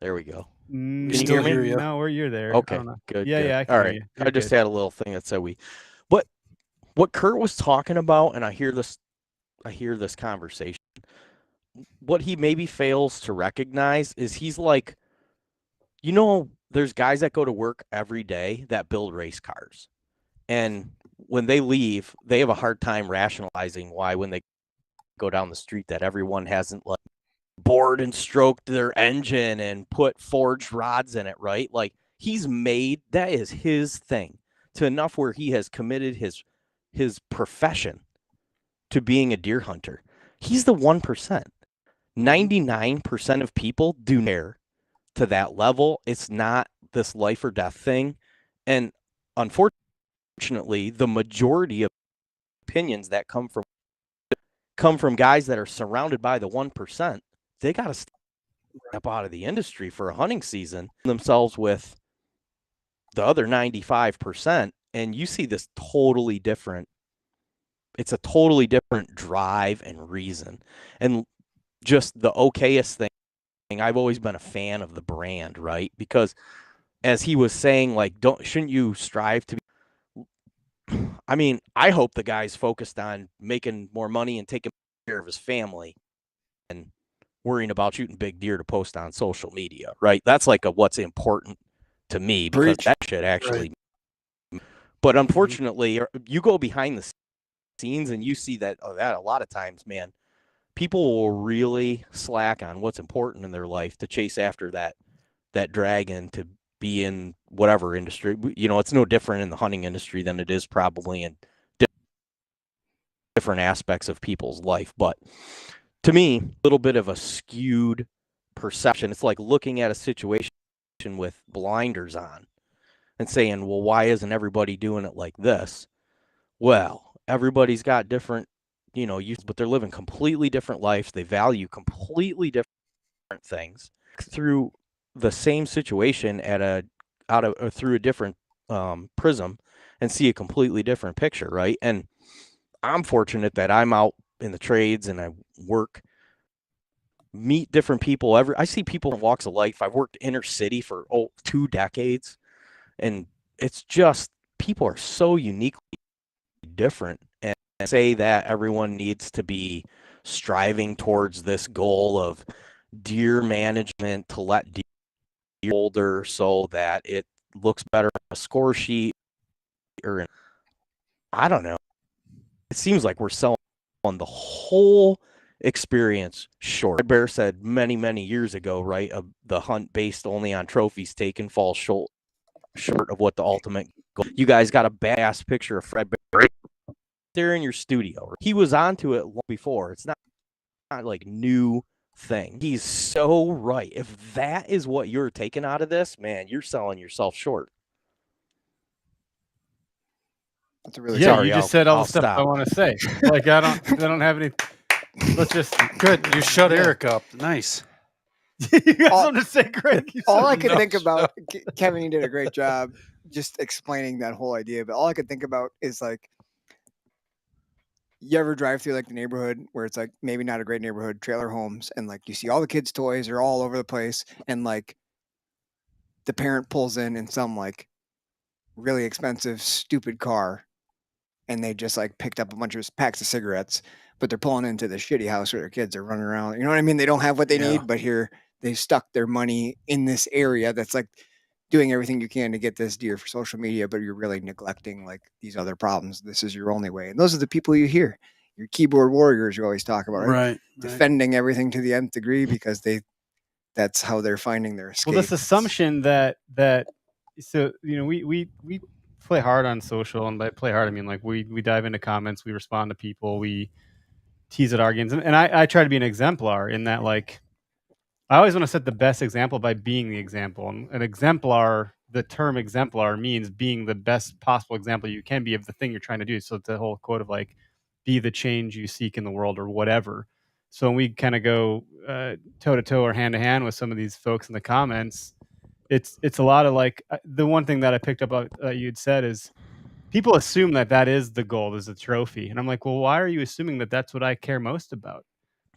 There we go. Mm, Can you still hear me? hear you. No, you're there. I Okay, don't know. good. Yeah, good. yeah, I can All hear right. you. I You're just good. had a little thing that said what Kurt was talking about, and I hear this conversation. What he maybe fails to recognize is he's like, there's guys that go to work every day that build race cars. And when they leave, they have a hard time rationalizing why, when they go down the street, that everyone hasn't like bored and stroked their engine and put forged rods in it, right? Like, that is his thing, to enough where he has committed his profession to being a deer hunter. He's the 1%. 99% of people do care to that level. It's not this life or death thing. And unfortunately, the majority of opinions that come from guys that are surrounded by the 1%, they got to step out of the industry for a hunting season themselves with the other 95%. And you see this totally different. It's a totally different drive and reason. And just the okayest thing, I've always been a fan of the brand, right? Because as he was saying, like, shouldn't you strive to be, I mean, I hope the guy's focused on making more money and taking care of his family and worrying about shooting big deer to post on social media, right? That's like what's important to me, because Preach. that shit actually. Right. But unfortunately, you go behind the scenes and you see that a lot of times, man, people will really slack on what's important in their life to chase after that dragon, to be in whatever industry. You know, it's no different in the hunting industry than it is probably in different aspects of people's life. But to me, a little bit of a skewed perception. It's like looking at a situation with blinders on and saying, well, why isn't everybody doing it like this? Well, everybody's got different, but they're living completely different lives. They value completely different things through the same situation through a different prism, and see a completely different picture, right? And I'm fortunate that I'm out in the trades and I work, meet different people. I see people in walks of life. I've worked inner city for 2 decades, and it's just, people are so uniquely different. And say that everyone needs to be striving towards this goal of deer management to let deer older so that it looks better on a score sheet, or I don't know. It seems like we're selling on the whole experience short. Red Bear said many, many years ago, right, the hunt based only on trophies taken falls short of what the ultimate goal. You guys got a badass picture of Fred Bear there in your studio. He was onto it long before. It's not like new thing. He's so right. If that is what you're taking out of this, man, you're selling yourself short. That's a really you just said all the stuff I want to say. Like I don't have any. Let's just good. You shut Eric up. Nice. You guys want to say, Greg? All I could think about, Kevin, you did a great job just explaining that whole idea. But all I could think about is, like, you ever drive through like the neighborhood where it's like maybe not a great neighborhood, trailer homes, and like you see all the kids' toys are all over the place, and like the parent pulls in some like really expensive, stupid car, and they just like picked up a bunch of packs of cigarettes, but they're pulling into the shitty house where their kids are running around. You know what I mean? They don't have what they need, but here they've stuck their money in this area that's like doing everything you can to get this deer for social media, but you're really neglecting like these other problems. This is your only way. And those are the people you hear, your keyboard warriors you always talk about, right? Defending everything to the nth degree because that's how they're finding their escape. Well, this assumption that so, we play hard on social, and by play hard, I mean, like, we dive into comments, we respond to people, we tease at arguments. And I try to be an exemplar in that, like, I always want to set the best example by being the example. And an exemplar, the term exemplar means being the best possible example you can be of the thing you're trying to do. So it's the whole quote of like, be the change you seek in the world, or whatever. So when we kind of go toe to toe or hand to hand with some of these folks in the comments, it's a lot of like, the one thing that I picked up you'd said is people assume that is the goal, is a trophy. And I'm like, well, why are you assuming that that's what I care most about?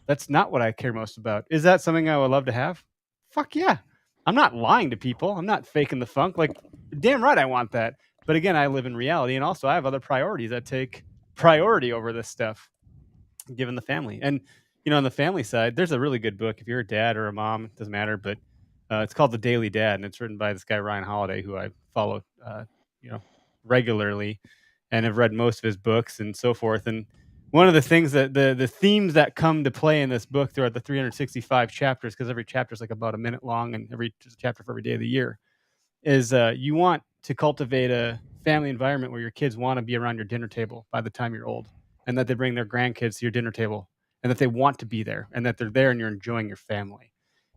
That's not what I care most about. Is that something I would love to have? Fuck yeah. I'm not lying to people. I'm not faking the funk. Like, damn right I want that. But again, I live in reality, and also I have other priorities that take priority over this stuff, given the family. And, on the family side, there's a really good book. If you're a dad or a mom, it doesn't matter, but it's called The Daily Dad, and it's written by this guy, Ryan Holiday, who I follow, regularly, and have read most of his books and so forth. And one of the things that the themes that come to play in this book throughout the 365 chapters, because every chapter is like about a minute long, and every chapter for every day of the year, is you want to cultivate a family environment where your kids want to be around your dinner table by the time you're old, and that they bring their grandkids to your dinner table, and that they want to be there and that they're there and you're enjoying your family.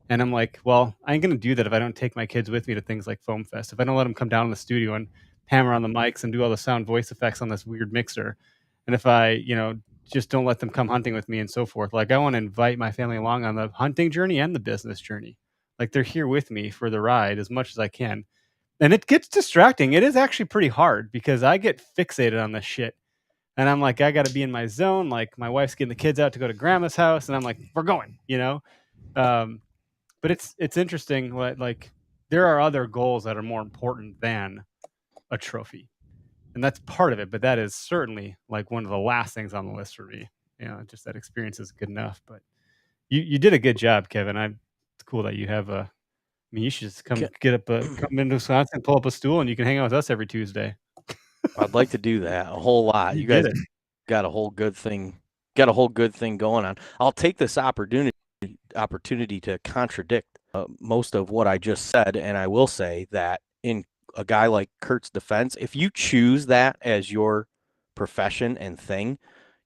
And I'm like, well, I ain't going to do that if I don't take my kids with me to things like Foam Fest. If I don't let them come down in the studio and hammer on the mics and do all the sound voice effects on this weird mixer. And if I, just don't let them come hunting with me and so forth. Like I want to invite my family along on the hunting journey and the business journey. Like they're here with me for the ride as much as I can. And it gets distracting. It is actually pretty hard because I get fixated on this shit. And I'm like, I got to be in my zone. Like my wife's getting the kids out to go to grandma's house. And I'm like, we're going, but it's interesting. Like there are other goals that are more important than a trophy. And that's part of it. But that is certainly like one of the last things on the list for me. Just that experience is good enough. But you did a good job, Kevin. It's cool that you have you should just come into Wisconsin, pull up a stool, and you can hang out with us every Tuesday. I'd like to do that a whole lot. You guys got a whole good thing going on. I'll take this opportunity to contradict most of what I just said, and I will say that in a guy like Kurt's defense, if you choose that as your profession and thing,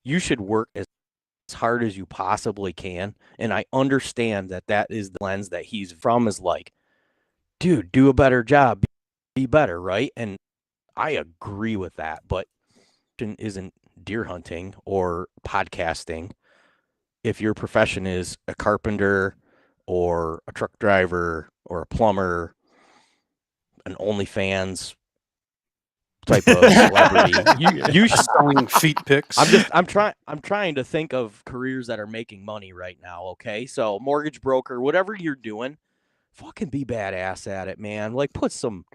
you should work as hard as you possibly can. And I understand that is the lens that he's from, is like, dude, do a better job, be better, right? And I agree with that, but it isn't deer hunting or podcasting. If your profession is a carpenter or a truck driver or a plumber, an OnlyFans type of celebrity, you selling feet pics. I'm trying to think of careers that are making money right now. Okay, so mortgage broker, whatever you're doing, fucking be badass at it, man. Like put some.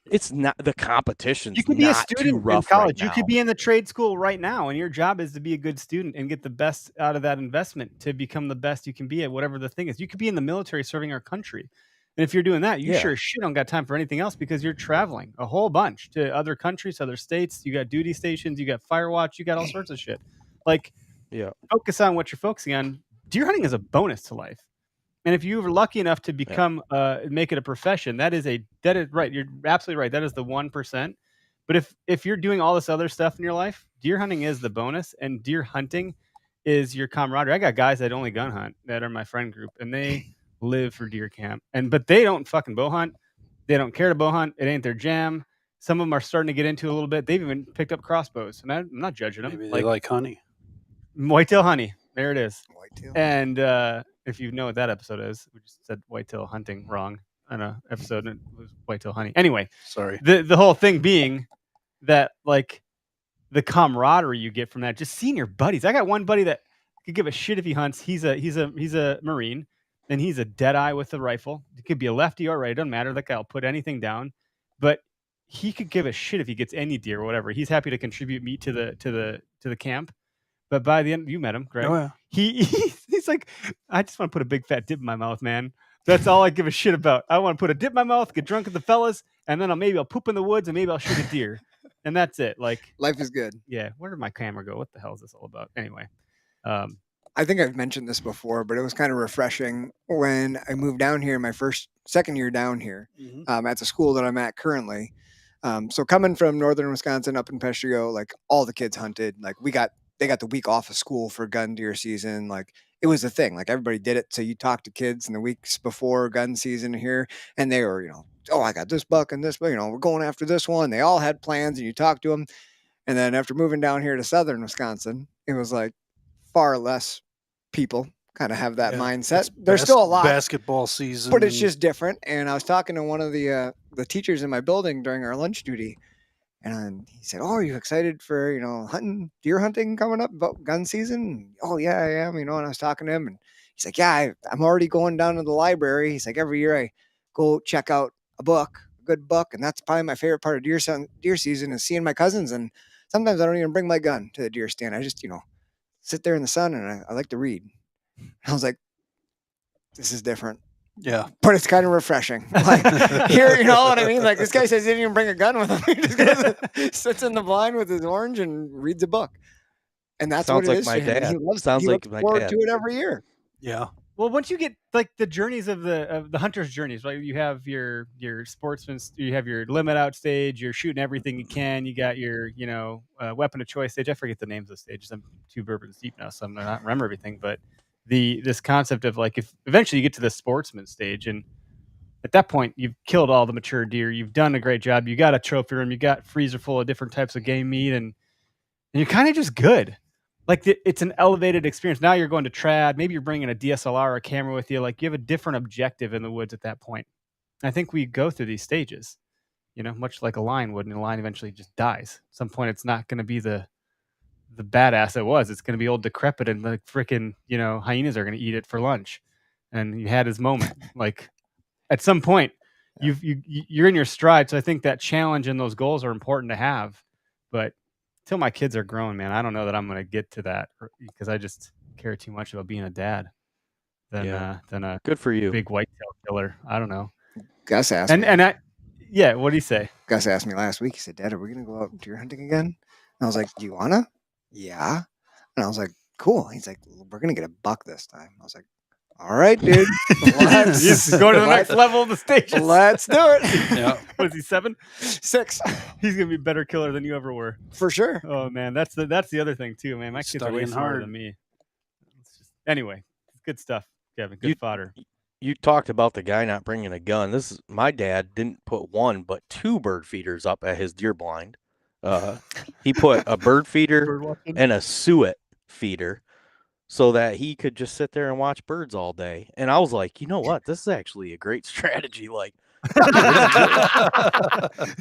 It's not the competition. You could be a student in college. You could be in the trade school right now, and your job is to be a good student and get the best out of that investment to become the best you can be at whatever the thing is. You could be in the military serving our country. And if you're doing that, you sure as shit don't got time for anything else because you're traveling a whole bunch to other countries, other states. You got duty stations, you got fire watch, you got all sorts of shit. Like, focus on what you're focusing on. Deer hunting is a bonus to life. And if you were lucky enough to become, make it a profession, that is right. You're absolutely right. That is the 1%. But if you're doing all this other stuff in your life, deer hunting is the bonus, and deer hunting is your camaraderie. I got guys that only gun hunt that are my friend group, and they live for deer camp. But they don't fucking bow hunt. They don't care to bow hunt. It ain't their jam. Some of them are starting to get into a little bit. They've even picked up crossbows, and I'm not judging them. Maybe they like honey. Whitetail honey. There it is. Whitetail. And if you know what that episode is, we just said whitetail hunting wrong on an episode, and it was whitetail honey. Anyway, sorry. The whole thing being that, like, the camaraderie you get from that, just seeing your buddies. I got one buddy that could give a shit if he hunts. He's a Marine, and he's a dead eye with a rifle. It could be a lefty or right. It doesn't matter. That guy will put anything down. But he could give a shit if he gets any deer or whatever. He's happy to contribute meat to the camp. But by the end, you met him, Greg. Oh, yeah. He's like, I just want to put a big fat dip in my mouth, man. That's all I give a shit about. I want to put a dip in my mouth, get drunk with the fellas, and then I'll poop in the woods, and maybe I'll shoot a deer, and that's it. Like, life is good. Yeah. Where did my camera go? What the hell is this all about? Anyway, I think I've mentioned this before, but it was kind of refreshing when I moved down here. My second year down here, at the school that I'm at currently. So coming from northern Wisconsin up in Peshtigo, like all the kids hunted. Like they got the week off of school for gun deer season. Like it was a thing. Like everybody did it. So you talk to kids in the weeks before gun season here, and they were, oh, I got this buck and this, but we're going after this one. They all had plans, and you talk to them. And then after moving down here to southern Wisconsin, it was like far less people kind of have that mindset. There's still a lot basketball season, but it's just different. And I was talking to one of the teachers in my building during our lunch duty, and he said, "Oh, are you excited for deer hunting coming up, about gun season?" "Oh yeah, I am." And I was talking to him, and he's like, "Yeah, I'm already going down to the library." He's like, "Every year I go check out a good book, and that's probably my favorite part of deer season is seeing my cousins. And sometimes I don't even bring my gun to the deer stand. I just sit there in the sun, and I like to read." I was like, "This is different." Yeah. But it's kind of refreshing. Like here, you know what I mean? Like this guy says he didn't even bring a gun with him. He just goes, sits in the blind with his orange and reads a book. And that's Sounds what it like is. my dad. He loves, Sounds he like looks my forward dad. to it every year. Yeah. Well, once you get like the journeys of the hunter's journeys, right? You have your sportsman, you have your limit out stage. You're shooting everything you can. You got your weapon of choice stage. I forget the names of the stages. I'm 2 bourbons deep now, so I'm not remember everything. But this concept of like if eventually you get to the sportsman stage, and at that point you've killed all the mature deer. You've done a great job. You got a trophy room. You got freezer full of different types of game meat, and you're kind of just good. Like it's an elevated experience. Now you're going to trad. Maybe you're bringing a DSLR or a camera with you. Like you have a different objective in the woods at that point. I think we go through these stages, much like a lion would, and a lion eventually just dies. At some point, it's not going to be the badass it was. It's going to be old, decrepit, and the freaking hyenas are going to eat it for lunch. And you had his moment. Like at some point, you're in your stride. So I think that challenge and those goals are important to have, but till my kids are grown, man, I don't know that I'm going to get to that because I just care too much about being a dad than a Good for you. big whitetail killer. I don't know. Gus asked me. What did he say? Gus asked me last week. He said, "Dad, are we going to go out deer hunting again?" And I was like, "Do you wanna?" Yeah. And I was like, "Cool." He's like, "We're going to get a buck this time." I was like, "All right, dude. Let's go to the next level of the stages. Let's do it." Yeah. Was he 7? 6. He's gonna be a better killer than you ever were. For sure. Oh man, that's the other thing too, man. My kids are way Studying smarter hard. than me. Anyway, good stuff, Kevin. Good fodder. You talked about the guy not bringing a gun. My dad didn't put 1 but 2 bird feeders up at his deer blind. He put a bird feeder and a suet feeder so that he could just sit there and watch birds all day. And I was like, you know what? This is actually a great strategy. Like, you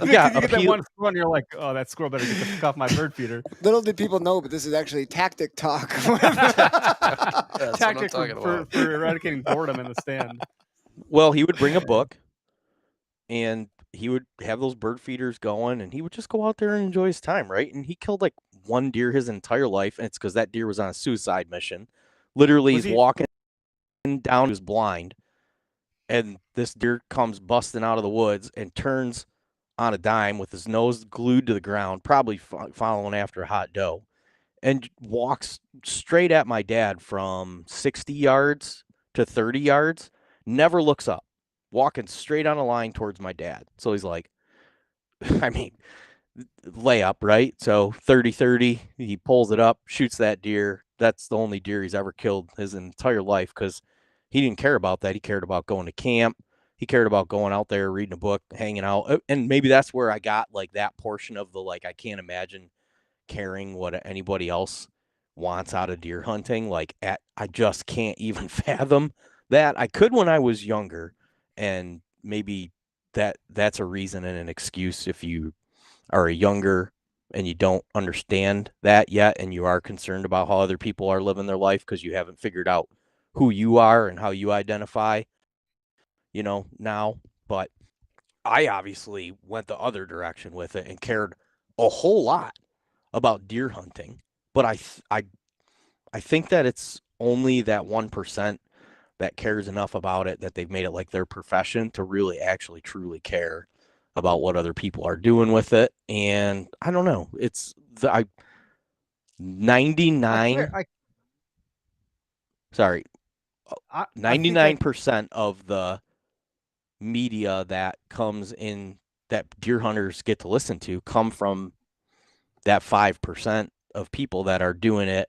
get that one squirrel and you're like, oh, that squirrel better get the fuck off my bird feeder. Little did people know, but this is actually tactic talk. Tactic for eradicating boredom in the stand. Well, he would bring a book and he would have those bird feeders going and he would just go out there and enjoy his time, right? And he killed like 1 deer his entire life, and it's because that deer was on a suicide mission. Literally, he's walking down, he was blind, and this deer comes busting out of the woods and turns on a dime with his nose glued to the ground, probably following after a hot doe, and walks straight at my dad from 60 yards to 30 yards, never looks up, walking straight on a line towards my dad. So he's like, I mean, layup, right? So 30-30, he pulls it up, shoots that deer. That's the only deer he's ever killed his entire life because he didn't care about that. He cared about going to camp. He cared about going out there, reading a book, hanging out. And maybe that's where I got like that portion of the, like, I can't imagine caring what anybody else wants out of deer hunting. Like I just can't even fathom that. I could when I was younger, and maybe that's a reason and an excuse if you are younger and you don't understand that yet, and you are concerned about how other people are living their life because you haven't figured out who you are and how you identify, now. But I obviously went the other direction with it and cared a whole lot about deer hunting. But I think that it's only that 1% that cares enough about it that they've made it like their profession to really actually truly care about what other people are doing with it. And I don't know. It's 99% of the media that comes in that deer hunters get to listen to come from that 5% of people that are doing it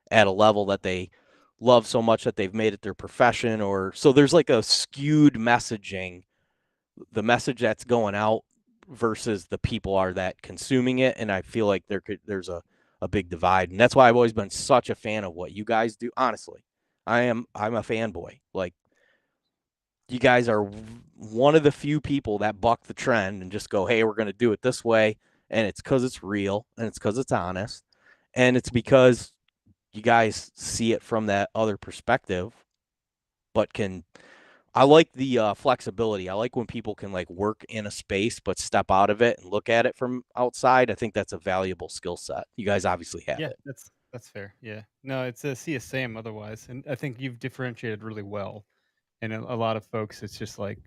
at a level that they love so much that they've made it their profession. Or so there's like a skewed messaging, the message that's going out versus the people are that consuming it. And I feel like there's a big divide. And that's why I've always been such a fan of what you guys do. Honestly, I'm a fanboy. Like, you guys are one of the few people that buck the trend and just go, hey, we're going to do it this way. And it's because it's real, and it's because it's honest, and it's because you guys see it from that other perspective, but I like the flexibility. I like when people can like work in a space, but step out of it and look at it from outside. I think that's a valuable skill set. You guys obviously have it. Yeah, that's fair. Yeah. No, it's a see a same otherwise. And I think you've differentiated really well. And a lot of folks, it's just like,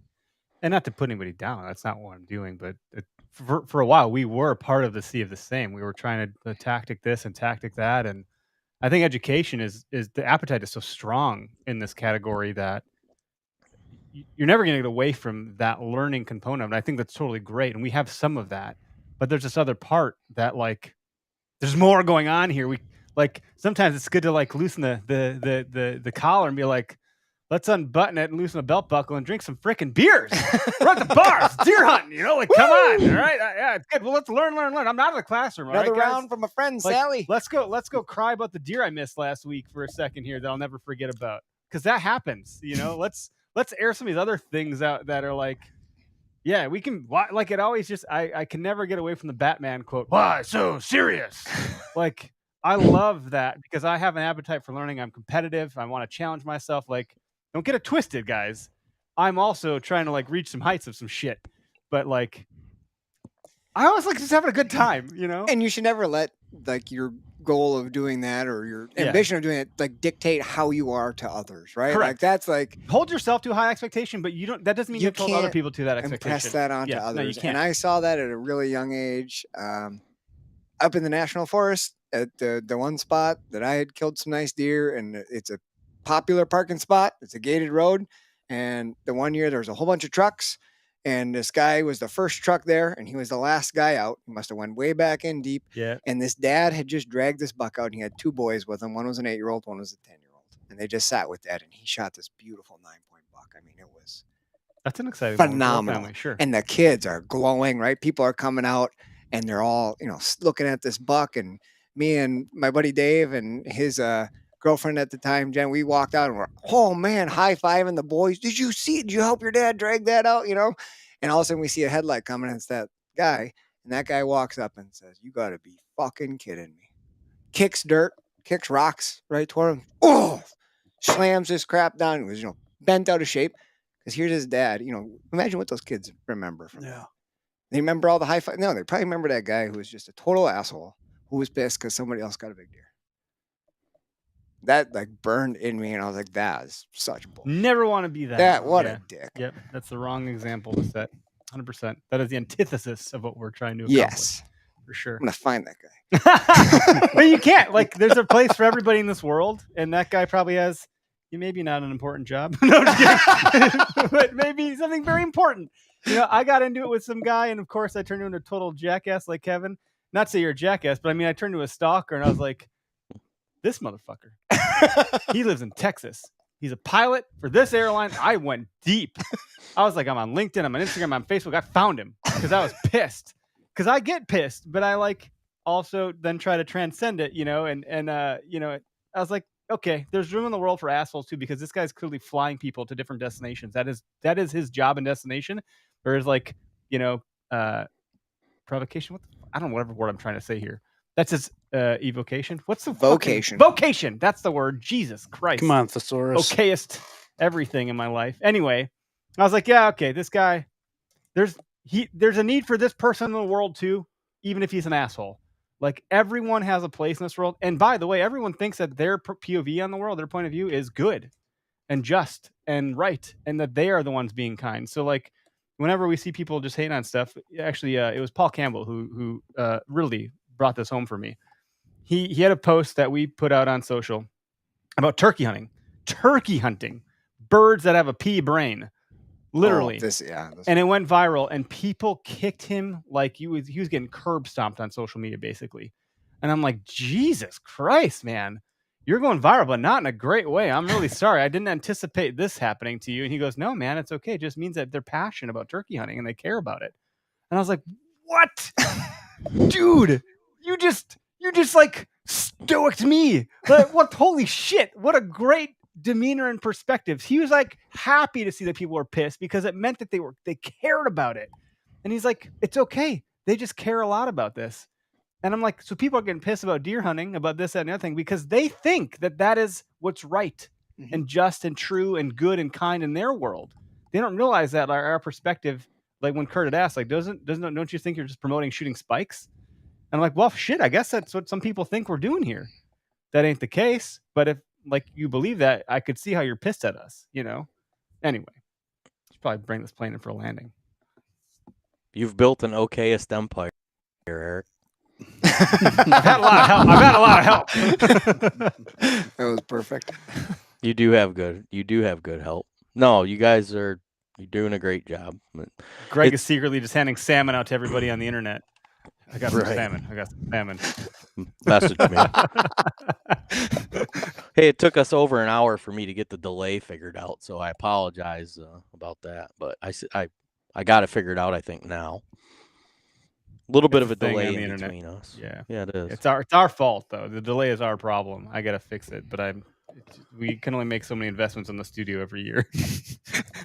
and not to put anybody down, that's not what I'm doing, but for a while, we were part of the sea of the same. We were trying to tactic this and tactic that. And I think education is the appetite is so strong in this category that you're never going to get away from that learning component of it. I think that's totally great, and we have some of that, but there's this other part that like there's more going on here. We like sometimes it's good to like loosen the collar and be like, let's unbutton it and loosen a belt buckle and drink some freaking beers. We're at the bars, deer hunting, like come on, all right, yeah, it's good. Well, let's learn. I'm out of the classroom. Another all right, round guys? from a friend, Like, Sally. Let's go cry about the deer I missed last week for a second here that I'll never forget about, because that happens. Let's air some of these other things out that are like, yeah, we can. Like it always just I can never get away from the Batman quote. Why so serious? Like I love that because I have an appetite for learning. I'm competitive. I want to challenge myself. Like don't get it twisted, guys. I'm also trying to like reach some heights of some shit, but like I always like just having a good time, And you should never let like your goal of doing that or your ambition of doing it like dictate how you are to others, right? Correct. Like that's like hold yourself to a high expectation, but you don't. That doesn't mean you have to hold other people to that expectation. Impress that onto others. No, you can't. And I saw that at a really young age, up in the national forest at the one spot that I had killed some nice deer, and it's a popular parking spot. It's a gated road, and the one year there was a whole bunch of trucks. And this guy was the first truck there, and he was the last guy out. He must have went way back in deep. Yeah. And this dad had just dragged this buck out, and he had 2 boys with him. One was an 8-year-old, one was a 10-year-old. And they just sat with Dad, and he shot this beautiful 9-point buck. I mean, it was that's an exciting phenomenal. Family, sure. And the kids are glowing, right? People are coming out, and they're all, looking at this buck. And me and my buddy Dave and his girlfriend at the time, Jen, we walked out and we're, oh man, high-fiving the boys. Did you see it? Did you help your dad drag that out? And all of a sudden we see a headlight coming, and it's that guy. And that guy walks up and says, you got to be fucking kidding me. Kicks dirt, kicks rocks right toward him. Oh, slams this crap down. It was, bent out of shape. Because here's his dad. Imagine what those kids remember from that. They remember all the high five. No, they probably remember that guy who was just a total asshole who was pissed because somebody else got a big deer. That like burned in me, and I was like, that is such bullshit. Never want to be that. What a dick. Yep, that's the wrong example to set. 100%. That is the antithesis of what we're trying to accomplish. Yes. For sure. I'm going to find that guy. But you can't. Like, there's a place for everybody in this world, and that guy probably has maybe not an important job. No, just kidding. But maybe something very important. I got into it with some guy, and of course I turned into a total jackass like Kevin. Not to say you're a jackass, but I mean I turned into a stalker, and I was like, this motherfucker. He lives in Texas. He's a pilot for this airline. I went deep. I was like, I'm on LinkedIn, I'm on Instagram, I'm on Facebook. I found him because I was pissed. Because I get pissed, but I like also then try to transcend it, and I was like, okay, there's room in the world for assholes too, because this guy's clearly flying people to different destinations. That is his job and destination. Whereas like, provocation. I don't know whatever word I'm trying to say here. That's his evocation. What's the vocation? Vocation. That's the word. Jesus Christ. Come on, thesaurus. Okayest everything in my life. Anyway, I was like, yeah, okay, this guy, there's a need for this person in the world too, even if he's an asshole. Like everyone has a place in this world. And by the way, everyone thinks that their POV on the world, their point of view is good and just and right, and that they are the ones being kind. So like whenever we see people just hate on stuff, actually, it was Paul Campbell who really brought this home for me. He had a post that we put out on social about turkey hunting, birds that have a pea brain, literally. And it went viral, and people kicked him like he was getting curb stomped on social media, basically. And I'm like, Jesus Christ, man, you're going viral, but not in a great way. I'm really sorry. I didn't anticipate this happening to you. And he goes, no, man, it's okay. It just means that they're passionate about turkey hunting and they care about it. And I was like, what? Dude, you just like stoicked me. Like, what? Holy shit. What a great demeanor and perspective. He was like happy to see that people were pissed because it meant that they cared about it. And he's like, it's okay. They just care a lot about this. And I'm like, so people are getting pissed about deer hunting, about this, that, and the other thing, because they think that is what's right and just and true and good and kind in their world. They don't realize that our perspective, like when Kurt had asked, like, don't you think you're just promoting shooting spikes? And I'm like, well, shit, I guess that's what some people think we're doing here. That ain't the case. But if like you believe that, I could see how you're pissed at us, Anyway, should probably bring this plane in for a landing. You've built an okayest empire, Eric. I've had a lot of help. That was perfect. You do have good help. No, you're doing a great job. Greg is secretly just handing salmon out to everybody on the internet. I got some salmon. Message me. Hey, it took us over an hour for me to get the delay figured out, so I apologize about that. But I got it figured out, I think, now. A little bit of a delay on the in internet between us. Yeah, it is. It's our fault though. The delay is our problem. I gotta fix it, but we can only make so many investments in the studio every year.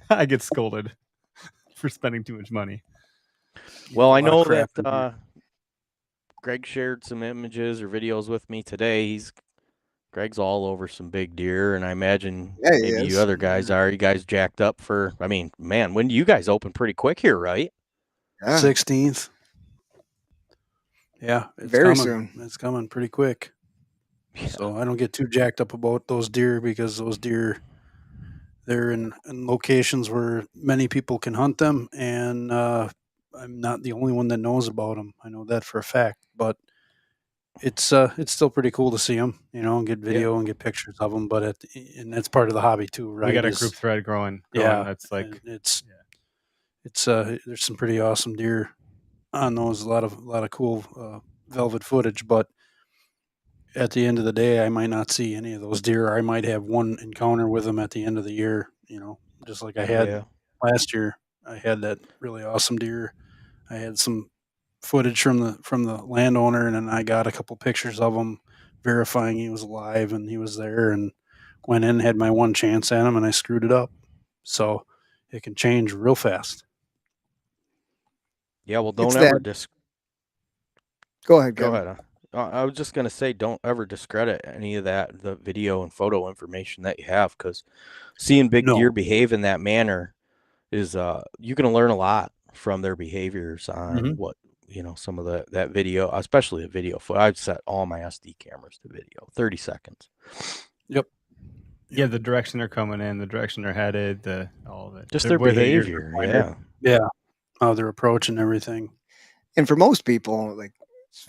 I get scolded for spending too much money. Well, I know that Greg shared some images or videos with me today. Greg's all over some big deer, and I imagine maybe you other guys are. You guys jacked up for, I mean, man, when do you guys open pretty quick here, right? 16th. Yeah, it's Very coming. soon. It's coming pretty quick. Yeah. So I don't get too jacked up about those deer because those deer, they're in locations where many people can hunt them, and I'm not the only one that knows about them. I know that for a fact, but it's still pretty cool to see them, and get video and get pictures of them. But and that's part of the hobby too, right? We got a group thread growing. Yeah, that's like it's there's some pretty awesome deer on those. A lot of cool velvet footage, but at the end of the day, I might not see any of those deer. Or I might have one encounter with them at the end of the year. Just like I had last year. I had that really awesome deer. I had some footage from the landowner, and then I got a couple pictures of him verifying he was alive and he was there, and went in, had my one chance at him, and I screwed it up. So it can change real fast. Yeah, well, don't ever Go ahead. Go ahead. I was just gonna say, don't ever discredit any of the video and photo information that you have, because seeing big deer behave in that manner is you're gonna learn a lot from their behaviors on what some of that video, especially the video. I've set all my SD cameras to video, 30 seconds. Yep. Yeah, the direction they're coming in, the direction they're headed, all of it. Just their behavior. Yeah. How their approach and everything. And for most people, like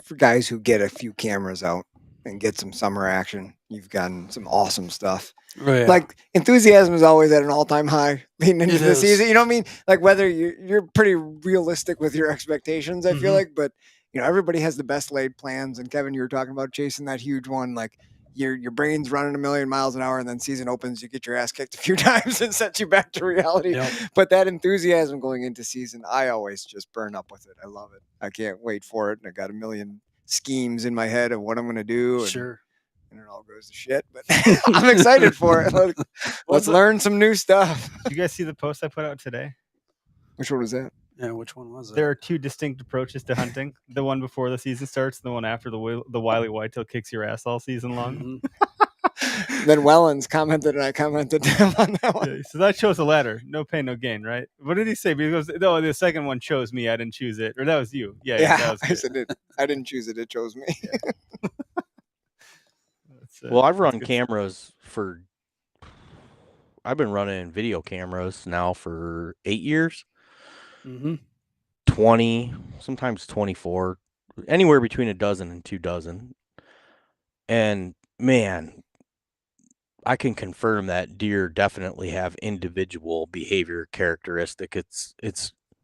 for guys who get a few cameras out and get some summer action, you've gotten some awesome stuff. Oh, yeah. Like enthusiasm is always at an all-time high leading into the season. You know what I mean? Like whether you're pretty realistic with your expectations, I feel like, but everybody has the best laid plans. And Kevin, you were talking about chasing that huge one, like your brain's running 1,000,000 miles an hour, and then season opens, you get your ass kicked a few times and sets you back to reality. Yep. But that enthusiasm going into season, I always just burn up with it. I love it. I can't wait for it. And I got 1,000,000 schemes in my head of what I'm going to do. And it all goes to shit, but I'm excited for it. Let's learn some new stuff. Did you guys see the post I put out today? Which one was that? Yeah, which one was it? There are two distinct approaches to hunting. The one before the season starts, and the one after the wily whitetail kicks your ass all season long. Then Wellens commented, and I commented on that one. Yeah, so that chose the latter. No pain, no gain, right? What did he say? Because the second one chose me. I didn't choose it. Or that was you. Yeah, that was I said it. I didn't choose it. It chose me. Well, I've run cameras I've been running video cameras now for 8 years. 20, sometimes 24, anywhere between a dozen and 2 dozen. And man, I can confirm that deer definitely have individual behavior characteristic. It's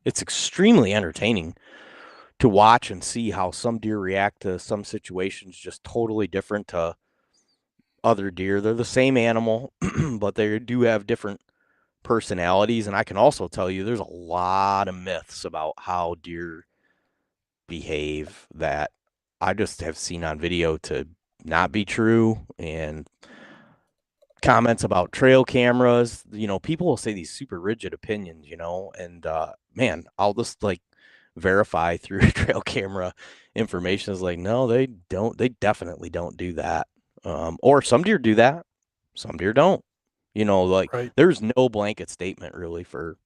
extremely entertaining to watch and see how some deer react to some situations just totally different to other deer. They're the same animal, but they do have different personalities. And I can also tell you there's a lot of myths about how deer behave that I just have seen on video to not be true. And comments about trail cameras, people will say these super rigid opinions, and man, I'll just verify through trail camera information is no, they definitely don't do that. Or some deer do that, some deer don't. Right. There's no blanket statement really for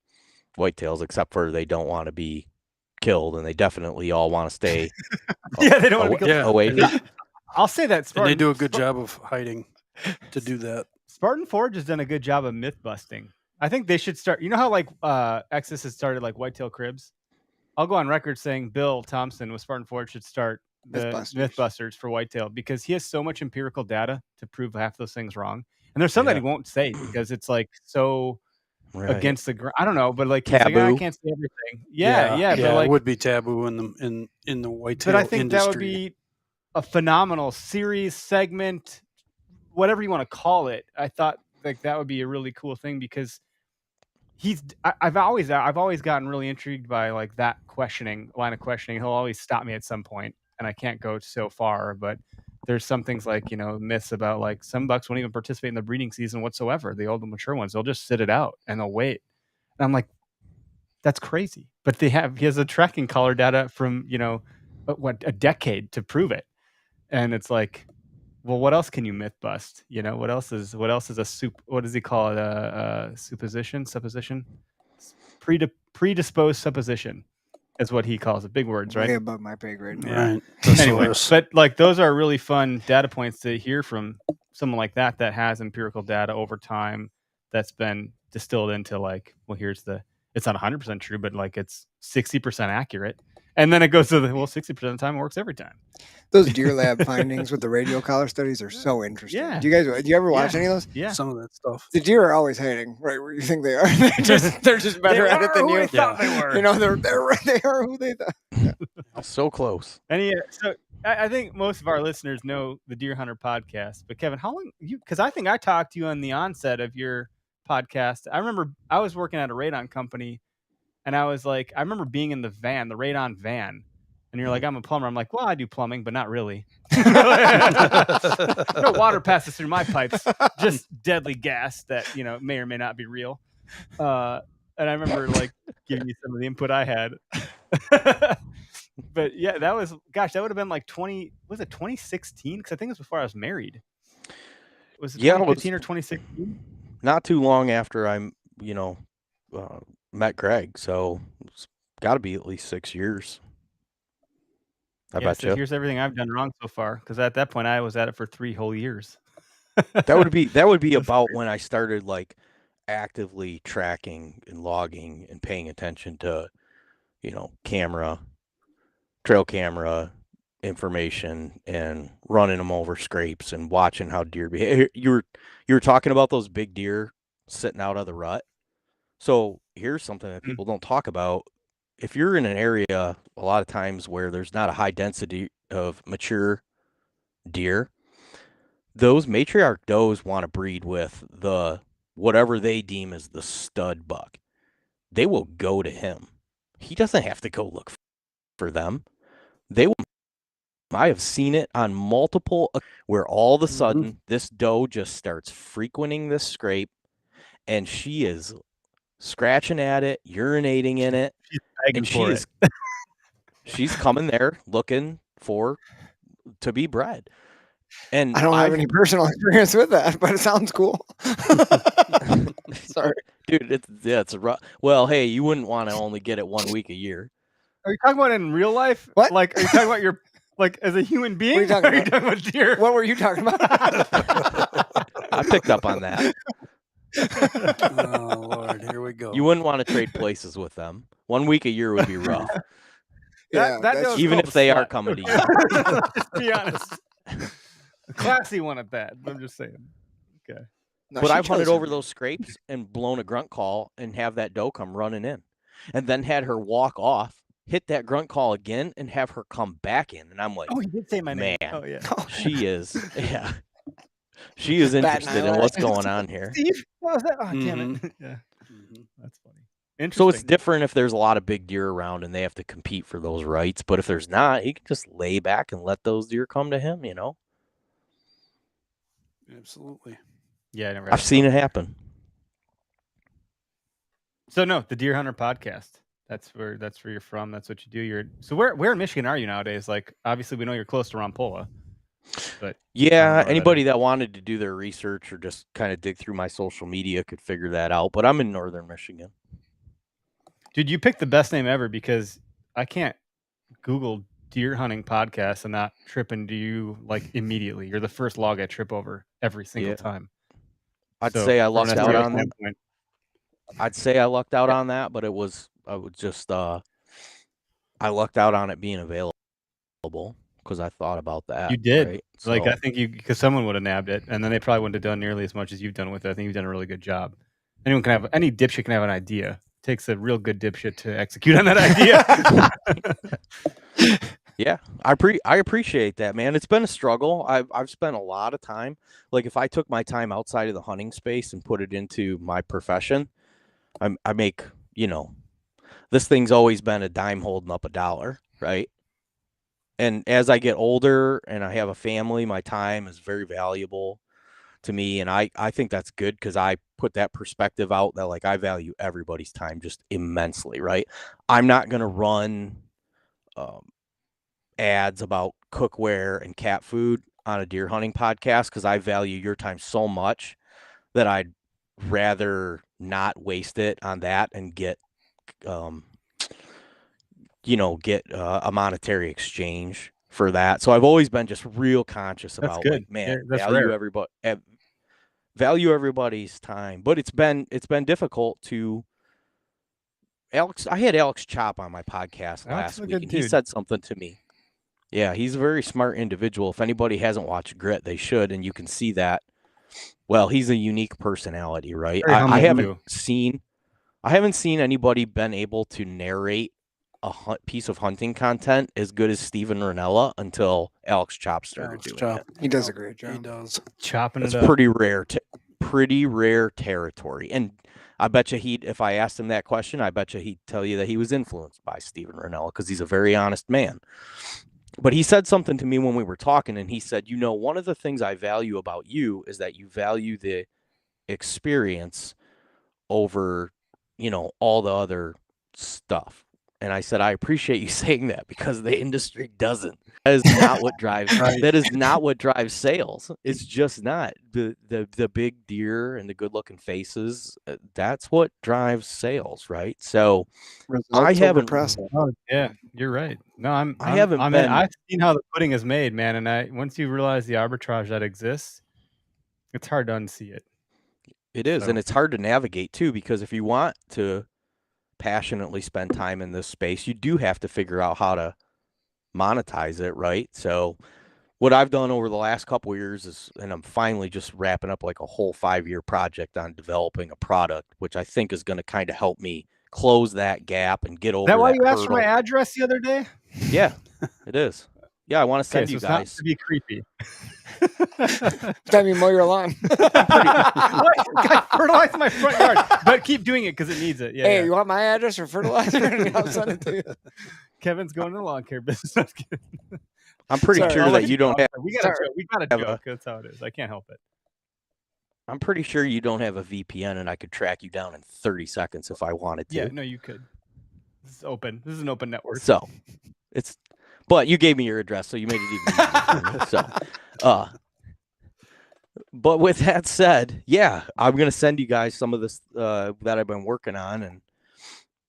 whitetails except for they don't want to be killed, and they definitely all want to stay. They don't want to be killed. Away. I'll say that Spartan, and they do a good job of hiding to do that. Spartan Forge has done a good job of myth busting. I think they should start. You know how Exodus has started whitetail cribs? I'll go on record saying Bill Thompson with Spartan Forge should start Mythbusters for whitetail, because he has so much empirical data to prove half those things wrong. And there's some that he won't say because it's like so against the ground. I don't know, but like he's like, I can't say everything. Yeah, but like it would be taboo in the whitetail but I think industry. that would be a phenomenal series, segment, whatever you want to call it. I thought like that would be a really cool thing, because I've always gotten really intrigued by like that line of questioning. He'll always stop me at some point, and I can't go so far, but there's some things like, myths about like some bucks won't even participate in the breeding season whatsoever. The old and mature ones, they'll just sit it out and they'll wait. And I'm like, that's crazy. But he has a tracking collar data from, a decade to prove it. And it's like, well, what else can you myth bust? What else is a what does he call it? A supposition? Predisposed supposition is what he calls it. Big words, right? Way above my pay grade. Right. Anyway, but like those are really fun data points to hear from someone like that has empirical data over time that's been distilled into like, well, it's not 100% true, but like it's 60% accurate. And then it goes to 60% of the time it works every time. Those deer lab findings with the radio collar studies are so interesting. Yeah. Do you ever watch any of those? Yeah. Some of that stuff. The deer are always hiding right where you think they are. they're just better at it than you. Thought they were. They are who they thought. Yeah. So close. And so I think most of our listeners know the Deer Hunter podcast. But Kevin, how long because I think I talked to you on the onset of your podcast. I remember I was working at a radon company, and I was like, I remember being in the radon van, and you're like, I'm a plumber. I'm like, well, I do plumbing, but not really. No water passes through my pipes, just deadly gas that, may or may not be real. And I remember like giving you some of the input I had. But yeah, that would have been like 2016? Because I think it was before I was married. Was it 2015 or 2016? Not too long after I, met Greg, so it's got to be at least 6 years. I bet you. Here's everything I've done wrong so far, because at that point I was at it for 3 whole years. That would be about when I started like actively tracking and logging and paying attention to, trail camera information and running them over scrapes and watching how deer behave. You were talking about those big deer sitting out of the rut. So here's something that people don't talk about. If you're in an area a lot of times where there's not a high density of mature deer, those matriarch does want to breed with whatever they deem as the stud buck. They will go to him. He doesn't have to go look for them. They will. I have seen it on multiple where all of a sudden this doe just starts frequenting this scrape, and she is scratching at it, urinating in it, she's coming there looking to be bred. And I don't have any personal experience with that, but it sounds cool. Sorry, dude. It's rough. Well, hey, you wouldn't want to only get it 1 week a year. Are you talking about in real life? What? Like, are you talking about your as a human being? What are you talking about? Are you talking about deer? What were you talking about? I picked up on that. Oh Lord, here we go. You wouldn't want to trade places with them. 1 week a year would be rough. Even if they are coming to you. Just be honest. A classy one at that. I'm just saying. Okay. No, but I've hunted over those scrapes and blown a grunt call and have that doe come running in, and then had her walk off, hit that grunt call again, and have her come back in. And I'm like, oh, you did say my name. Man, oh yeah, she is, yeah, she is interested in what's going on here. Steve, what was that? Oh, damn it. Yeah, that's funny. Interesting. So it's different if there's a lot of big deer around and they have to compete for those rights. But if there's not, he can just lay back and let those deer come to him. Absolutely. Yeah, I've seen it happen. So no, the Deer Hunter podcast. That's where you're from. That's what you do. So where in Michigan are you nowadays? Like, obviously we know you're close to Rompola, but yeah, anybody that wanted to do their research or just kind of dig through my social media could figure that out. But I'm in northern Michigan. Dude, you picked the best name ever, because I can't Google deer hunting podcast and not trip into you like immediately. You're the first log I trip over every single time. I'd say I lucked out on that. I'd say I lucked out on that, but I lucked out on it being available because I thought about that. You did. Right? Like, So, I think because someone would have nabbed it, and then they probably wouldn't have done nearly as much as you've done with it. I think you've done a really good job. Any dipshit can have an idea. It takes a real good dipshit to execute on that idea. yeah, I appreciate that, man. It's been a struggle. I've spent a lot of time. Like, if I took my time outside of the hunting space and put it into my profession, I make, this thing's always been a dime holding up a dollar, right? And as I get older and I have a family, my time is very valuable to me. And I think that's good because I put that perspective out that, like, I value everybody's time just immensely, right? I'm not going to run ads about cookware and cat food on a deer hunting podcast because I value your time so much that I'd rather not waste it on that and get a monetary exchange for that. So I've always been just real conscious That's about good. like, man, Yeah, that's value rare. everybody, value everybody's time. But it's been difficult to. I had Alex Chop on my podcast Alex last is a week, good and he dude. said something to me. Yeah, he's a very smart individual. If anybody hasn't watched Grit, they should, and you can see that. Well, he's a unique personality, right? Very humble I haven't too. seen anybody been able to narrate a piece of hunting content as good as Steven Ranella until Alex Chop started Alex doing Chop. it. He does a great He job. does. Chopping It's it up. pretty rare territory. And I bet you if I asked him that question, I bet you he'd tell you that he was influenced by Steven Ranella because he's a very honest man. But he said something to me when we were talking, and he said, one of the things I value about you is that you value the experience over, all the other stuff. And I said, I appreciate you saying that because the industry doesn't. That is not what drives. Right. That is not what drives sales. It's just not the big deer and the good looking faces. That's what drives sales, right? So Results haven't- over pressing. Oh yeah, you're right. No, I haven't been- I've seen how the pudding is made, man. And once you realize the arbitrage that exists, it's hard to unsee it. It is, So- and it's hard to navigate too because if you want to passionately spend time in this space, you do have to figure out how to monetize it, right? So what I've done over the last couple of years is, and I'm finally just wrapping up like a whole 5-year project on developing a product, which I think is going to kind of help me close that gap and get over Is that why that you asked for my hurdle. address the other day? Yeah, it is. Yeah, I want to send Okay, so you it's not guys. to be creepy. Time you mow your lawn. What? I fertilize my front yard, but keep doing it because it needs it. Yeah, Hey, yeah. you want my address for fertilizer? I'll send it to you. Kevin's going to the lawn care business. I'm kidding. I'm pretty Sorry, sure I'll that let you don't have. We got a have a- joke. That's how it is. I can't help it. I'm pretty sure you don't have a VPN, and I could track you down in 30 seconds if I wanted to. Yeah, no, you could. This is open. This is an open network. So but you gave me your address, so you made it even easier. So, but with that said, yeah, I'm going to send you guys some of this that I've been working on, and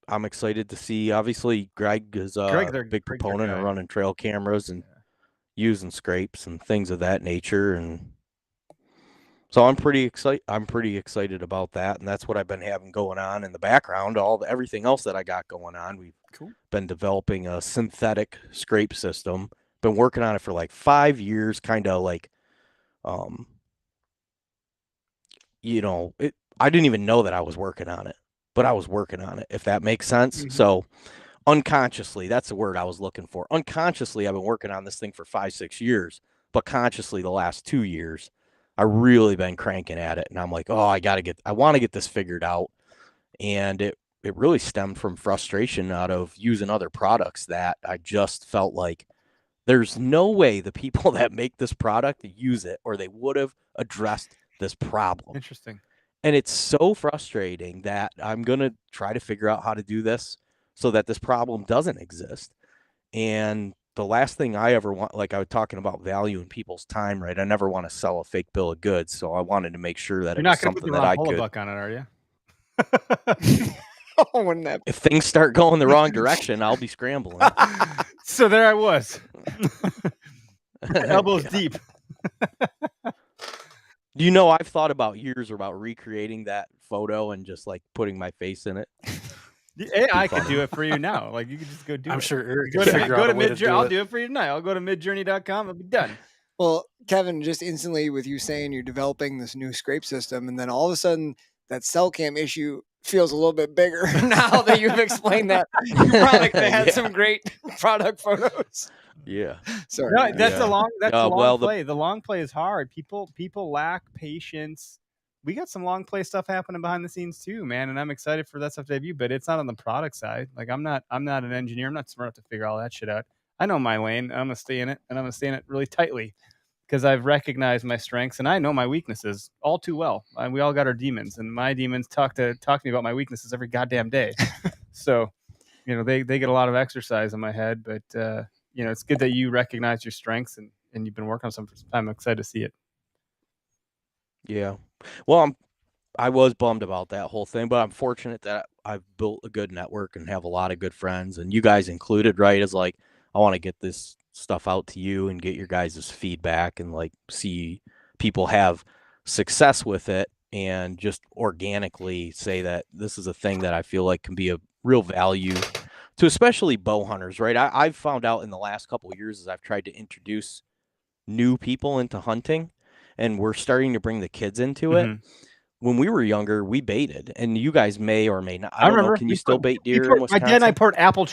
I'm excited to see. Obviously, Greg is a Greg's our big proponent guy. of running trail cameras and using scrapes and things of that nature, and so I'm pretty excited about that, and that's what I've been having going on in the background. Everything else that I got going on, we've been developing a synthetic scrape system. Been working on it for like 5 years, kind of like, I didn't even know that I was working on it, but I was working on it, if that makes sense. Mhm. So unconsciously, that's the word I was looking for. Unconsciously, I've been working on this thing for 5-6 years, but consciously the last 2 years, I really been cranking at it, and I'm like, oh, I want to get this figured out. And it really stemmed from frustration out of using other products that I just felt like there's no way the people that make this product use it, or they would have addressed this problem. Interesting. And it's so frustrating that I'm going to try to figure out how to do this so that this problem doesn't exist. And the last thing I ever want, like I was talking about value in people's time, right? I never want to sell a fake bill of goods. So I wanted to make sure that You're it was not going to put something the that I wrong could. buck on it, are you? Oh, wouldn't that? If things start going the wrong direction, I'll be scrambling. So there I was. Elbows Yeah. deep. I've thought about years about recreating that photo and just like putting my face in it. AI could do it for you now. Like you could just go do it. I'm sure Eric Go can to, figure go out to a way to Midjourney. do I'll it. do it for you tonight. I'll go to midjourney.com. It'll be done. Well, Kevin, just instantly with you saying you're developing this new scrape system, and then all of a sudden that cell cam issue feels a little bit bigger now that you've explained that product that had Yeah. some great product photos. Yeah. Sorry. No, man. that's Yeah. a long. That's a long well, play. The long play is hard. People lack patience. We got some long play stuff happening behind the scenes too, man, and I'm excited for that stuff to debut. But it's not on the product side. Like I'm not an engineer. I'm not smart enough to figure all that shit out. I know my lane. And I'm gonna stay in it, and I'm gonna stay in it really tightly because I've recognized my strengths and I know my weaknesses all too well. And we all got our demons, and my demons talk to me about my weaknesses every goddamn day. So, they get a lot of exercise in my head, but it's good that you recognize your strengths and you've been working on some for some time. I'm excited to see it. Yeah. Well, I was bummed about that whole thing, but I'm fortunate that I've built a good network and have a lot of good friends, and you guys included, right? As like, I want to get this stuff out to you and get your guys' feedback and like see people have success with it and just organically say that this is a thing that I feel like can be a real value to especially bow hunters, right? I've found out in the last couple of years as I've tried to introduce new people into hunting, and we're starting to bring the kids into it. When we were younger, we baited, and you guys may or may not. I don't remember. know. Can you still bait deer in My Wisconsin? dad and I poured apple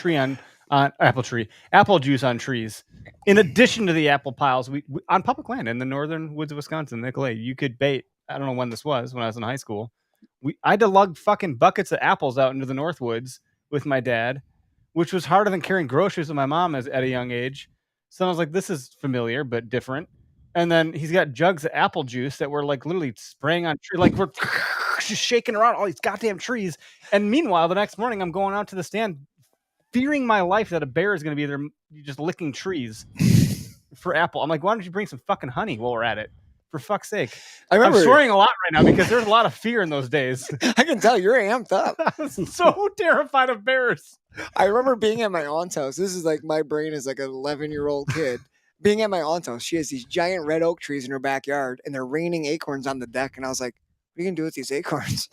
juice on trees. In addition to the apple piles, we on public land in the northern woods of Wisconsin, Nicolay, you could bait. I don't know when this was, when I was in high school. I had to lug fucking buckets of apples out into the north woods with my dad, which was harder than carrying groceries with my mom at a young age. So I was like, this is familiar but different. And then he's got jugs of apple juice that we're like literally spraying on tree, like we're just shaking around all these goddamn trees. And meanwhile, the next morning, I'm going out to the stand, fearing my life that a bear is going to be there, just licking trees for apple. I'm like, why don't you bring some fucking honey while we're at it? For fuck's sake! I'm swearing a lot right now because there's a lot of fear in those days. I can tell you're amped up. I was so terrified of bears. I remember being at my aunt's house. This is like my brain is like an 11-year-old kid. Being at my aunt's house, she has these giant red oak trees in her backyard, and they're raining acorns on the deck. And I was like, "What are you gonna do with these acorns?"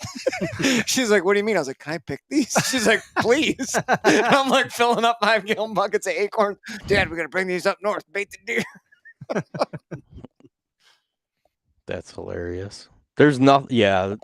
She's like, "What do you mean?" I was like, "Can I pick these?" She's like, "Please." And I'm like filling up 5-gallon buckets of acorns. Dad, we're gonna bring these up north, bait the deer. That's hilarious. There's nothing. Yeah,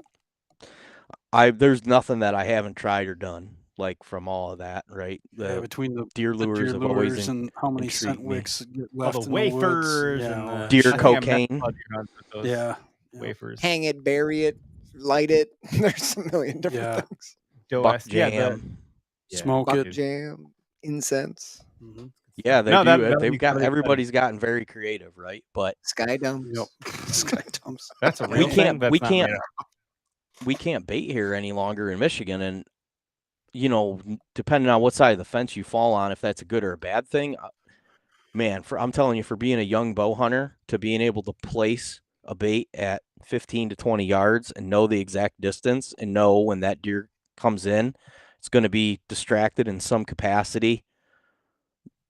there's nothing that I haven't tried or done. Like from all of that, right? Between the deer lures have always and how many scent intrigued me. wicks get left the in wafers the woods. and the Deer I think I'm cocaine. not allowed to hunt with those Yeah. wafers. Hang it, bury it, light it. There's a million different things. Buck Yeah, jam. Smoke Buck it. jam, incense, Yeah, they No, do. that'd be They've got really everybody's gotten very creative, right? But sky dumps. Sky dumps. that's a we real thing. can't That's not made up. we can't bait here any longer in Michigan, and depending on what side of the fence you fall on, if that's a good or a bad thing, man, I'm telling you, for being a young bow hunter, to being able to place a bait at 15 to 20 yards and know the exact distance and know when that deer comes in, it's going to be distracted in some capacity.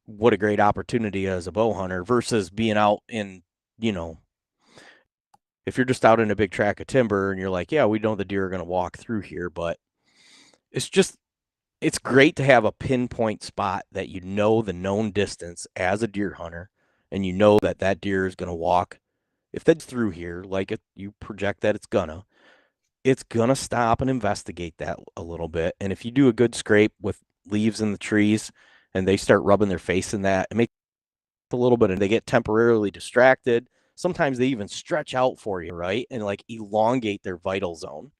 What a great opportunity as a bow hunter versus being out in, if you're just out in a big tract of timber and you're like, yeah, we know the deer are going to walk through here, but it's great to have a pinpoint spot that you know the known distance as a deer hunter, and you know that deer is going to walk. If that's through here, like you project that it's gonna stop and investigate that a little bit. And if you do a good scrape with leaves in the trees and they start rubbing their face in that, it makes a little bit, and they get temporarily distracted. Sometimes they even stretch out for you, right? And like elongate their vital zone.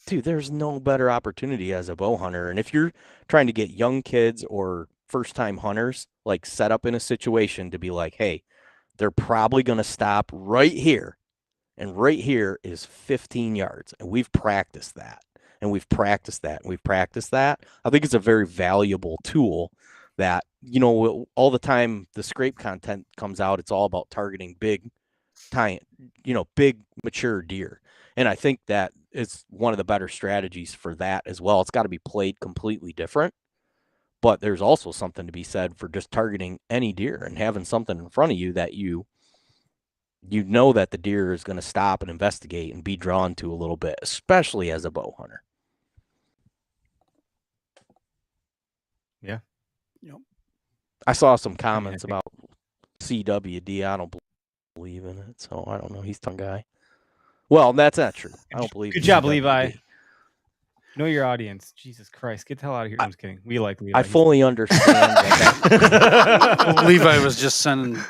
Dude, there's no better opportunity as a bow hunter. And if you're trying to get young kids or first-time hunters like set up in a situation to be like, hey, they're probably going to stop right here. And right here is 15 yards. And we've practiced that. And we've practiced that. And we've practiced that. I think it's a very valuable tool that, all the time the scrape content comes out, it's all about targeting big mature deer. And I think that is one of the better strategies for that as well. It's got to be played completely different, but there's also something to be said for just targeting any deer and having something in front of you that you know that the deer is going to stop and investigate and be drawn to a little bit, especially as a bow hunter. I saw some comments about CWD. I don't believe in it, so I don't know. He's a guy. Well, that's not true. I don't believe. Good in job, CWD. Levi. Know your audience. Jesus Christ, get the hell out of here. I'm just kidding. We like Levi. I fully understand. that. Levi was just sending.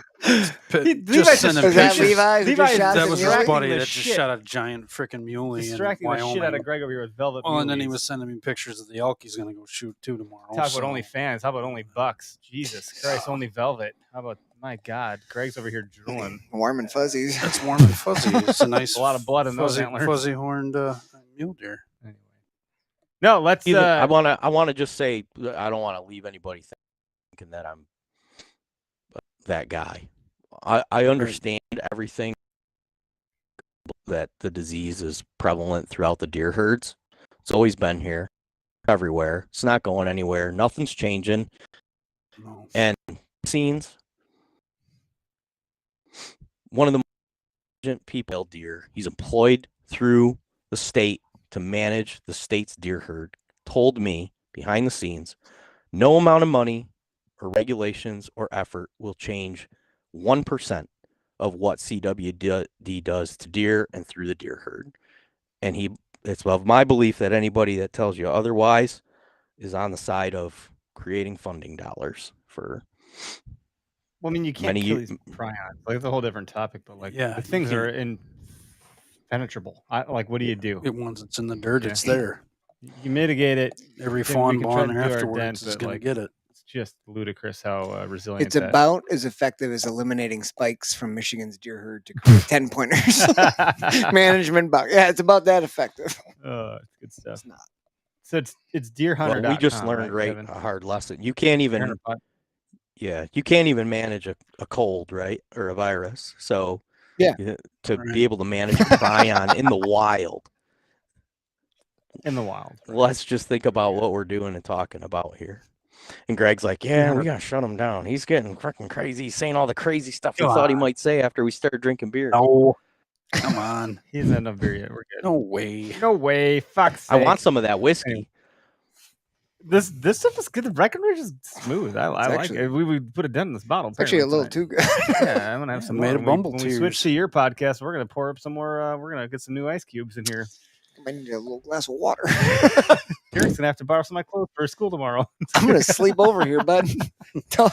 Levi's Just sending Was that pictures. Levi? who Levi just is shot That the was muley? his buddy the that just shit. shot a giant freaking muley in distracting the Wyoming. shit out of Greg over here with velvet. Well, and then he muleys. was sending me pictures of the elk he's going to go shoot too tomorrow. Talk so. about only fans. How about only bucks? Jesus Christ, only velvet. How about my God? Greg's over here drooling. Warm and fuzzies. It's warm and fuzzy. It's a nice A lot of blood in those antlers. fuzzy horned mule deer. Anyway. No, let's. I want to just say I don't want to leave anybody thinking that I'm that guy. I understand everything that the disease is prevalent throughout the deer herds. It's always been here, everywhere. It's not going anywhere. Nothing's changing. No. And scenes. One of the most people deer. He's employed through the state to manage the state's deer herd. Told me behind the scenes, no amount of money or regulations or effort will change 1% of what CWD does to deer and through the deer herd. And it's of my belief that anybody that tells you otherwise is on the side of creating funding dollars for. Well, I mean, you can't kill these prions. Like, it's a whole different topic, but like, Yeah, the things are impenetrable. Like, what do you do? Once it's in the dirt, it's there. You mitigate it. Every We fawn can try to born do our afterwards dent, is but, going like, to get it. It's just ludicrous how resilient It's about as effective as eliminating spikes from Michigan's deer herd to create 10-pointers. Management bug. Yeah, it's about that effective. It's good stuff. It's not. So it's deerhunter.com. Well, we just learned Kevin? a hard lesson. You can't even manage a cold, right, or a virus. So to be able to manage a prion in the wild. In the wild. Let's just think about what we're doing and talking about here. And Greg's like, yeah, we gotta shut him down. He's getting freaking crazy. He's saying all the crazy stuff he thought he might say after we started drinking beer. No, come on. He hasn't had enough beer yet. We're good. No way. No way. Fuck's sake. I want some of that whiskey. This stuff is good. The Breckenridge is smooth. I like it. We would put a dent in this bottle. It's actually a little too good. Yeah, I'm gonna have some. Made a bumble when we switch to your podcast, we're gonna pour up some more. We're gonna get some new ice cubes in here. I need a little glass of water. Eric's gonna have to borrow some of my clothes for school tomorrow. I'm gonna sleep over here, bud. Tell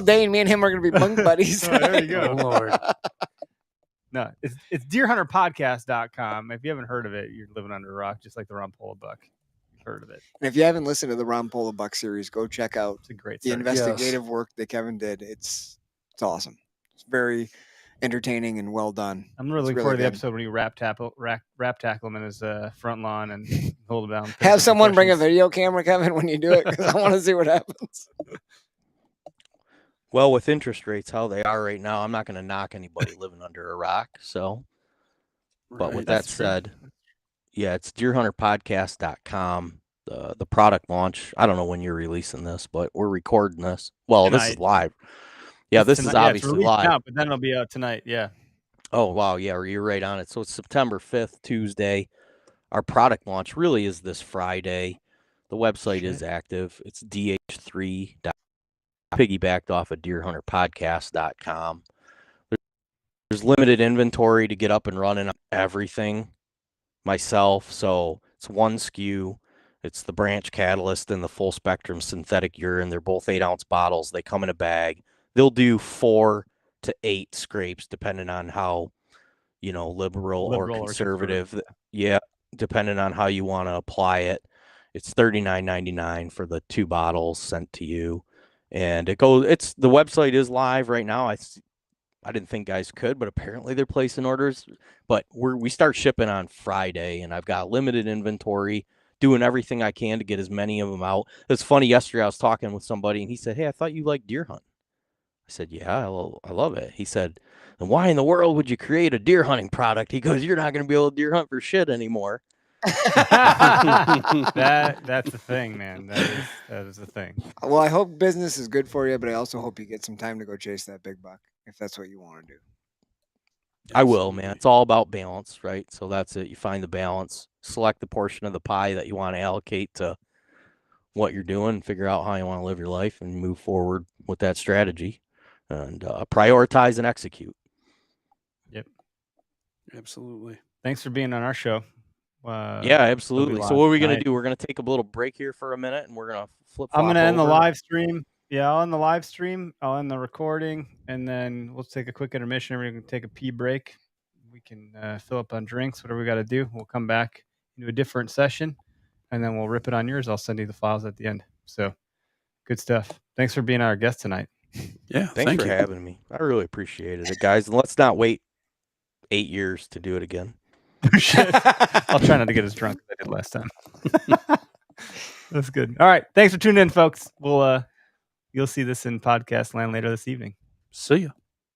Dane, me and him are gonna be bunk buddies. Oh, there you go. Oh, Lord. No, it's deerhunterpodcast.com. If you haven't heard of it, you're living under a rock, just like the Ron Pola Buck. You've heard of it. And if you haven't listened to the Ron Pola Buck series, go check out It's a great the search. investigative work that Kevin did. It's awesome. It's very entertaining and well done. I'm really looking really forward to the good. episode when you rap tackle him in his front lawn and hold him down. Have someone bring a questions. video camera, Kevin, when you do it, because I want to see what happens. Well, with interest rates how they are right now, I'm not going to knock anybody living under a rock. So, but with that That's true. said, yeah, it's deerhunterpodcast.com. The product launch. I don't know when you're releasing this, but we're recording this. Well, this is Tonight. live. Yeah, this is It's obviously released live. now, but then it'll be out tonight. Yeah. Oh, wow. Yeah, you're right on it. So it's September 5th, Tuesday. Our product launch really is this Friday. The website is active. It's dh3. Piggybacked off of deerhunterpodcast.com. There's limited inventory to get up and running on everything myself. So it's one SKU. It's the branch catalyst and the full spectrum synthetic urine. They're both 8-ounce bottles. They come in a bag. They'll do 4 to 8 scrapes depending on how, liberal or conservative. Yeah, depending on how you want to apply it. It's $39.99 for the 2 bottles sent to you. And the website is live right now. I didn't think guys could, but apparently they're placing orders. But we start shipping on Friday, and I've got limited inventory, doing everything I can to get as many of them out. It's funny. Yesterday I was talking with somebody, and he said, "Hey, I thought you liked deer hunting." I said, "Yeah, I love it." He said, "And why in the world would you create a deer hunting product?" He goes, "You're not going to be able to deer hunt for shit anymore." That's the thing, man. That is the thing. Well, I hope business is good for you, but I also hope you get some time to go chase that big buck if that's what you want to do. I will, man. It's all about balance, right? So that's it. You find the balance, select the portion of the pie that you want to allocate to what you're doing, figure out how you want to live your life, and move forward with that strategy, and prioritize and execute. Yep. Absolutely. Thanks for being on our show. Yeah, absolutely. So what are we going to do? We're going to take a little break here for a minute, and we're going to flip. I'm going to end the live stream. Yeah, I'll end the live stream. I'll end the recording, and then we'll take a quick intermission. We're going to take a pee break. We can fill up on drinks, whatever we got to do. We'll come back into a different session, and then we'll rip it on yours. I'll send you the files at the end. So good stuff. Thanks for being our guest tonight. Yeah, thanks for having me. I really appreciated it, guys. And let's not wait 8 years to do it again. I'll try not to get as drunk as I did last time. That's good. All right. Thanks for tuning in, folks. You'll see this in podcast land later this evening. See ya.